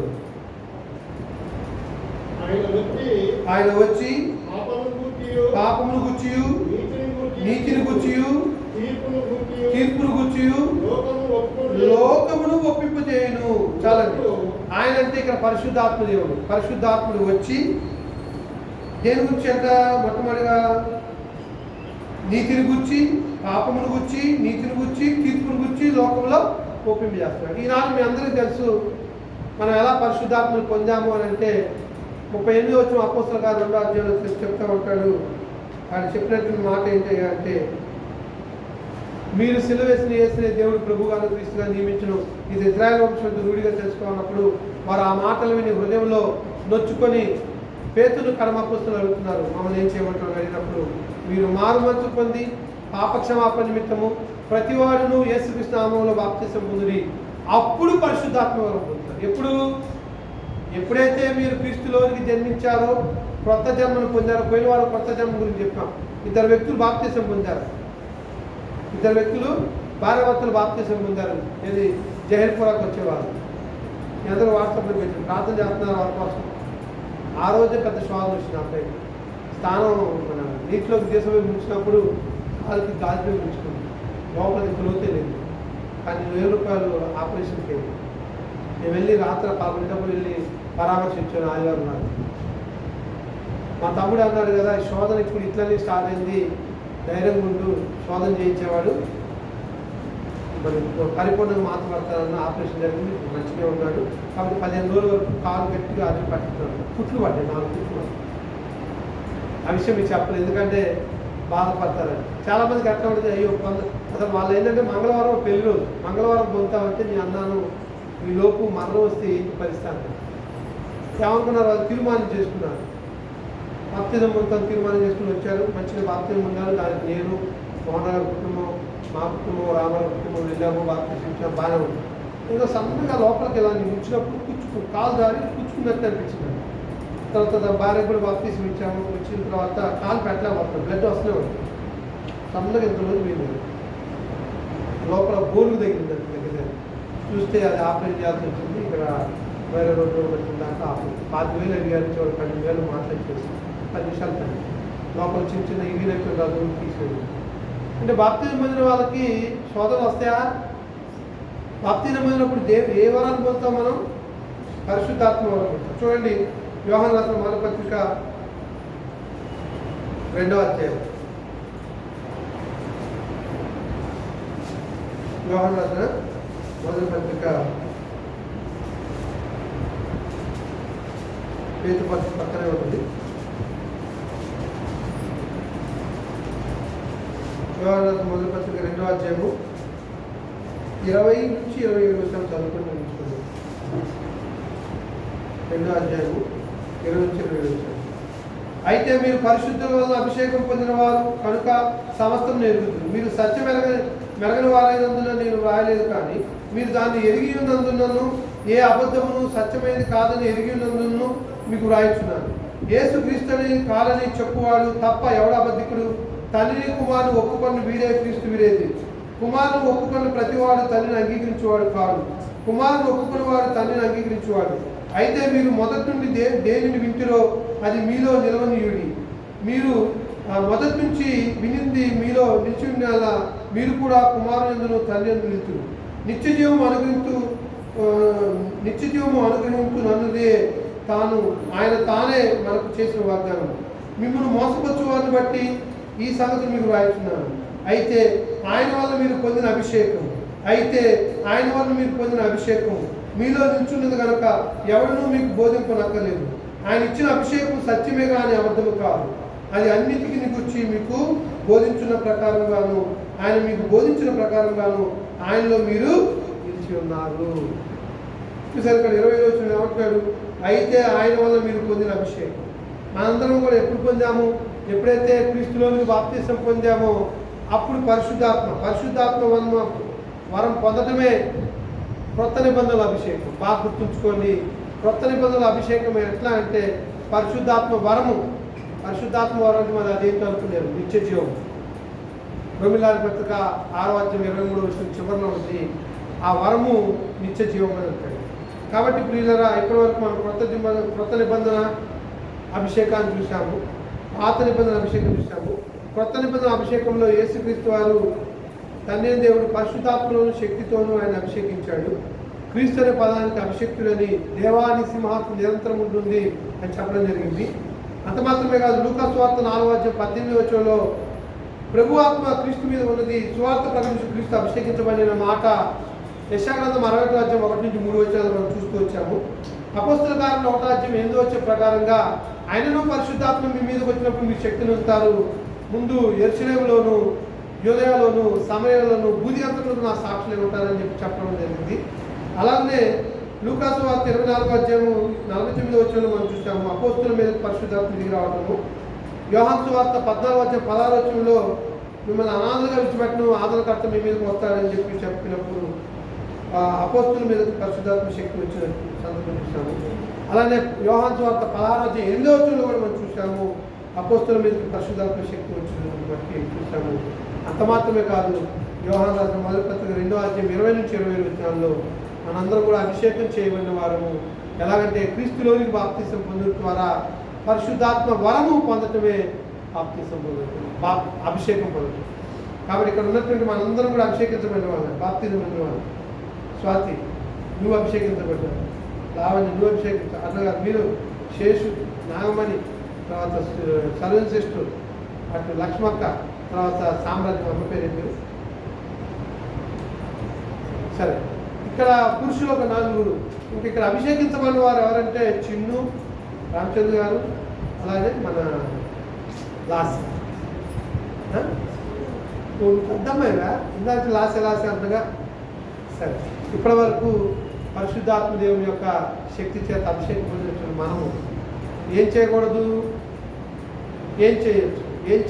ఆయన వచ్చి పాపమును గుచ్చియు నీతిని గుచ్చియు తీర్పును గుచ్చియు లోకమును ఒప్పింపజేయును. చాలండి. ఆయన అంటే ఇక్కడ పరిశుద్ధాత్మ దేవుడు. పరిశుద్ధాత్ముడు వచ్చి దేని గురించి అంట? మొట్టమొదటిగా నీతిని గుచ్చి, పాపమును గుచ్చి, నీతిని గుచ్చి, తీర్పును గుచ్చి లోకంలో ఒప్పింపజేస్తున్నాడు. ఈనాడు మీ అందరికీ తెలుసు మనం ఎలా పరిశుద్ధాత్మను పొందాము అని అంటే 38 వచ్చిన అపోస్తల గారు 2వ అధ్యాయంలో చెప్తూ ఉంటాడు. ఆయన చెప్పినటువంటి మాట ఏంటి అంటే, మీరు సిలువ వేసిన దేవుడు ప్రభువుగా క్రీస్తుగా నియమించను, ఇది ఇశ్రాయేలు వంశంతో రూఢిగా తెలుసుకోవాలన్నప్పుడు వారు ఆ మాటలు విని హృదయంలో నొచ్చుకొని పేతురు కర్మపుస్తులు అడుగుతున్నారు, మమ్మల్ని ఏం చేయమంటారు అడిగినప్పుడు, మీరు మారుమనసు పొంది పాపక్షమాపణ నిమిత్తము ప్రతివాడును యేసుక్రీస్తు నామములో బాప్తిసం పొందుడి, అప్పుడు పరిశుద్ధాత్మ వరం పొందుతారు. ఎప్పుడైతే మీరు క్రీస్తులోనికి జన్మించారో, కొత్త జన్మను పొందారో. పోయిన వారు కొత్త జన్మ గురించి చెప్పాం. 2 వ్యక్తులు బాప్తిసం పొందారు. 2 వ్యక్తులు భార్యాభర్తలు బాప్తిసం పొందారు. ఇది జహీర్పురాకు వచ్చేవారు. అందరూ వాట్సాప్లో పెట్టి ప్రార్థన చేస్తున్నారు వారి కోసం. ఆ రోజే పెద్ద శ్వాసం వచ్చిన అబ్బాయి స్థానం మన నీటిలోకి దేశంలో ముంచినప్పుడు వాళ్ళకి గాలిపై ముంచుకుంది. లోపలికి గ్రోతే లేదు. కానీ 1000 రూపాయలు ఆపరేషన్కి అయింది. నేను వెళ్ళి రాత్రి 11 వెళ్ళి పరామర్శించాను ఆదివారం నాడు. మా తమ్ముడు అన్నాడు కదా, శోధన ఇప్పుడు ఇట్లనే స్టార్ట్ అయింది, ధైర్యంగా ఉండు, శోధన చేయించేవాడు మరి పరిపూర్ణంగా మాట్లాడతానన్న. ఆపరేషన్ జరిగింది, మంచిగా ఉన్నాడు. కాబట్టి 15 రోజుల వరకు కాలు గట్టిగా అది పట్టుకున్నాడు. కుట్లు పడ్డాయి, 4 కుట్లు పడ్డాయి. ఆ విషయం మీకు చెప్పలేదు, ఎందుకంటే బాధపడతారని. చాలామందికి ఎట్లా ఉంటుంది, అయ్యో అసలు వాళ్ళు ఏంటంటే మంగళవారం పెళ్లి రోజు, మంగళవారం పొందుతామంటే నేను అన్నాను ఈ లోపు మరణం వస్తే ఏంటి పరిస్థితి ఏమనుకున్నారు? వాళ్ళు తీర్మానం చేసుకున్నారు, బాప్తిజం పొందుతాను తీర్మానం చేసుకుని వచ్చారు. మంచిగా బాప్తిజం పొందారు. దానికి నేను మోహన్ కుటుంబం, మా కుటుంబం, రామారావు కుటుంబం వెళ్ళాము, బాప్తిజం ఇచ్చాము, బాగానే ఉంది. ఏదో సన్నగా లోపలికి ఇలా ఉంచినప్పుడు కాలు దారి కూర్చుకున్నట్టు అనిపించింది. తర్వాత భార్య కూడా బాప్తిజం ఇచ్చాము. వచ్చిన తర్వాత కాలు పెట్టలేకపోతున్నాం, బ్లడ్ వస్తూనే ఉంది. సన్నగా ఇంతలోజు మీరు లోపల బోర్లు తగిలింది. దగ్గర చూస్తే అది ఆపరేట్ చేయాల్సి వచ్చింది. ఇక్కడ వేరే 2 రోజులు వచ్చిన దాకా ఆపరేట్ 5,000 అడిగారు. 12,000 మాట్లాడేసి 10 నిమిషాలు పని లోపల చిన్న చిన్న ఇవి లెక్క గదువులు తీసేది. అంటే బాప్తిజం పొందిన వాళ్ళకి శోధనలు వస్తాయా? బాప్తిజం పొందినప్పుడు ఏ వరాన్ని పొందుతాం మనం? పరిశుద్ధాత్మ వరం పొందుతాం. చూడండి, యోహాను రాసిన మొదటి పత్రిక 2వ అధ్యాయం. యోహాను రాసిన మొదటి పత్రిక పేతురు పత్రిక పక్కనే ఉంటుంది. యోహాను రాసిన మొదటి పత్రిక 2వ అధ్యాయము 20 నుంచి 27 వచనం చదువుకుంటూ ఉంచుకుందాం. 2వ అధ్యాయము 20 నుంచి 27 వచనం. అయితే మీరు పరిశుద్ధుల వలన అభిషేకం పొందిన వారు కనుక సమస్తం నేర్పుతుంది. మీరు సత్యం మెరగని వారైనందున నేను వ్రాయలేదు, కానీ మీరు దాన్ని ఎరిగి ఉన్నందునను ఏ అబద్ధమును సత్యమైనది కాదని ఎరిగి ఉన్నందును మీకు వ్రాయిచున్నాను. యేసు క్రీస్తుని కాలని చెప్పువాడు తప్ప ఎవడ అబద్ధికుడు? తండ్రిని కుమారుని ఒప్పుకొని వీడే క్రీస్తు వీరేది. కుమారుని ఒప్పుకొని ప్రతివాడు తండ్రిని అంగీకరించేవాడు కాదు, కుమారుని ఒప్పుకుని వాడు తండ్రిని అంగీకరించేవాడు. అయితే మీరు మొదటి నుండి దేనిని వింటిరో అది మీలో నిలవనీయుడి. మీరు మొదటి నుంచి వినింది మీలో నిలిచి ఉండాల. మీరు కూడా కుమారుని యందును తండ్రి యందు నిలుతురు. నిత్యజీవము అనుగ్రహించునన్నదే ఆయన తానే మనకు చేసిన వాగ్దానం. మిమ్మల్ని మోసపరచు వారిని బట్టి ఈ సంగతి మీకు రాయిస్తున్నాను. అయితే ఆయన వల్ల మీరు పొందిన అభిషేకం మీలో నిల్చున్నది కనుక ఎవరినూ మీకు బోధింపనక్కర్లేదు. ఆయన ఇచ్చిన అభిషేకం సత్యమే కానీ అబద్ధము కాదు. అది అన్నిటికీ గురించి మీకు బోధించిన ప్రకారంగాను ఆయన మీకు బోధించిన ప్రకారంగాను ఆయనలో మీరు నిలిచి ఉన్నారు. చూసారు ఇక్కడ 20 వచనం ఏమంటాడు? అయితే ఆయన వల్ల మీరు పొందిన అభిషేకం. మనందరం కూడా ఎప్పుడు పొందాము? ఎప్పుడైతే క్రీస్తులోనికి బాప్తిసం పొందామో అప్పుడు పరిశుద్ధాత్మ వరం పొందటమే క్రొత్త నిబంధనల అభిషేకం. బాగా గుర్తుంచుకోండి, క్రొత్త నిబంధనల అభిషేకం ఎట్లా అంటే పరిశుద్ధాత్మ వరం అంటే మరి అదేంటో అనుకున్నారు, నిత్య జీవం. రోమిలాల పత్రిక 6వ అధ్యాయం 23వ వచనం చివరిలో ఉంది. ఆ వరము నిత్య జీవం అని అంటాడు. కాబట్టి ప్రియులరా, ఇప్పటి వరకు మనం క్రొత్త నిబంధన అభిషేకాన్ని చూసాము, పాత నిబంధన అభిషేకం చూసాము. క్రొత్త నిబంధన అభిషేకంలో యేసుక్రీస్తు వారు తండ్రి దేవుడు పరిశుద్ధాత్మలోను శక్తితోనూ ఆయన అభిషేకించాడు. క్రీస్తు అనే పదానికి అభిషేక్తులని దేవాని సింహాత్మ నిరంతరం ఉంటుంది అని చెప్పడం జరిగింది. అంత మాత్రమే కాదు, లూకా సువార్త 4వ అధ్యాయం 18వ వచనంలో ప్రభు ఆత్మ క్రీస్తు మీద ఉన్నది, సువార్త ప్రకటించి క్రీస్తు అభిషేకించబడిన మాట యెషయా గ్రంథం 61వ అధ్యాయం 1 నుంచి 3 వచనాలు మనం చూస్తూ వచ్చాము. అపోస్తలుల కార్యములు 1వ అధ్యాయం 8వ వచనం ప్రకారంగా ఆయనను పరిశుద్ధాత్మ మీ మీదకి వచ్చినప్పుడు మీరు శక్తిని ఉంచుతారు. ముందు యెరూషలేములోను యూదయలోను సమరయలోను బూది అంతటా నా సాక్షులే ఉంటారని చెప్పడం జరిగింది. అలాగే లూకా సువార్త 24వ అధ్యాయం 49వ వచనంలో మనం చూసాము అపోస్తలుల మీద పరిశుద్ధాత్మ దిగి రావడము. యోహాను సువార్త 14వ అధ్యాయం 16వ వచనంలో మిమ్మల్ని అనాథలుగా విడిచిపెట్టను, ఆదరణకర్త మీ మీదకి వస్తాడని చెప్పినప్పుడు అపోస్తలుల మీద పరిశుద్ధాత్మ శక్తి వచ్చిన సందర్భం చూసాము. అలానే యోహాను సువార్త 16వ అధ్యాయం 8వ వచనంలో కూడా మనం చూసాము అపోస్తలుల మీద పరిశుద్ధాత్మ శక్తి వచ్చినటువంటి బట్టి చూసాము. అంత మాత్రమే కాదు, యోహాను రాసిన మొదటి పత్రిక 2వ అధ్యాయం 20 నుంచి 27 వచనాల్లో మనందరం కూడా అభిషేకం చేయబడిన వారము. ఎలాగంటే క్రీస్తులోనికి బాప్తిసం పొందడం ద్వారా పరిశుద్ధాత్మ వరము పొందటమే బాప్తిసం పొందడం, అభిషేకం పొందడం. కాబట్టి ఇక్కడ ఉన్నటువంటి మనందరం కూడా అభిషేకించబడిన వాళ్ళు, బాప్తిజం పొందిన వాళ్ళు. స్వాతి నువ్వు అభిషేకించబడ్డావు, లావణ్య నువ్వు అభిషేకించ అట్లాగా మీరు శేషు, నాగమణి, తర్వాత సర్వన్ శ్రేష్ఠుడు, అటు లక్ష్మక్క, తర్వాత సామ్రాజ్యం అమ్మ పేరు మీరు. సరే, ఇక్కడ పురుషులు ఒక 4. ఇంక ఇక్కడ అభిషేకించబడిన వారు ఎవరంటే చిన్ను, రామచంద్ర గారు, అలాగే మన లాస్ అర్థమయ్యా ఇందాక లాసే అంతగా. సరే, ఇప్పటి వరకు పరిశుద్ధాత్మ దేవుని యొక్క శక్తి చేత అభిషేకం పొందిన మనము ఏం చేయకూడదు, ఏం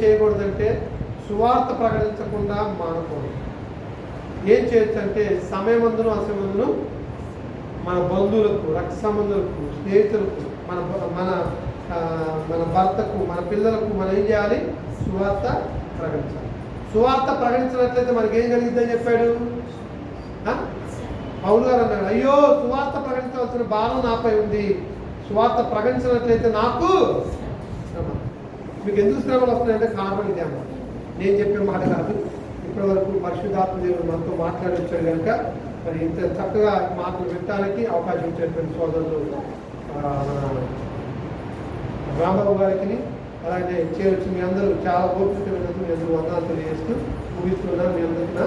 చేయకూడదంటే సువార్త ప్రకటించకుండా మానకూడదు. ఏం చేయొచ్చు అంటే సమయమందును అసమందును మన బంధువులకు, రక్త సంబంధులకు, స్నేహితులకు, మన భర్తకు, మన పిల్లలకు మనం ఏం చేయాలి? సువార్త ప్రకటించాలి. సువార్త ప్రకటించినట్లయితే మనకి ఏం కలిగిద్దని చెప్పాడు పౌలు గారు అన్నాడు, అయ్యో సువార్త ప్రకటించవలసిన భారం నాపై ఉంది, సువార్త ప్రకటించినట్లయితే నాకు శ్రమ. మీకు ఎందుకు శ్రమలు వస్తున్నాయంటే కారణం ఇదే అన్నమాట. నేను చెప్పే మాట కాదు, ఇప్పటి వరకు పరిశుద్ధాత్మ దేవుడు మనతో మాట్లాడి వచ్చాడు కనుక మరి ఇంత చక్కగా మాటలు వినడానికి అవకాశం ఇచ్చేటువంటి సోదరులు మన రాంబాబు గారికి అలాగే చేయొచ్చు. మీ అందరూ చాలా ఓపిక విన్నందుకు మీ అందరూ వందనాలు తెలియజేస్తూ ముగిస్తున్నాను. మీ అందరికీ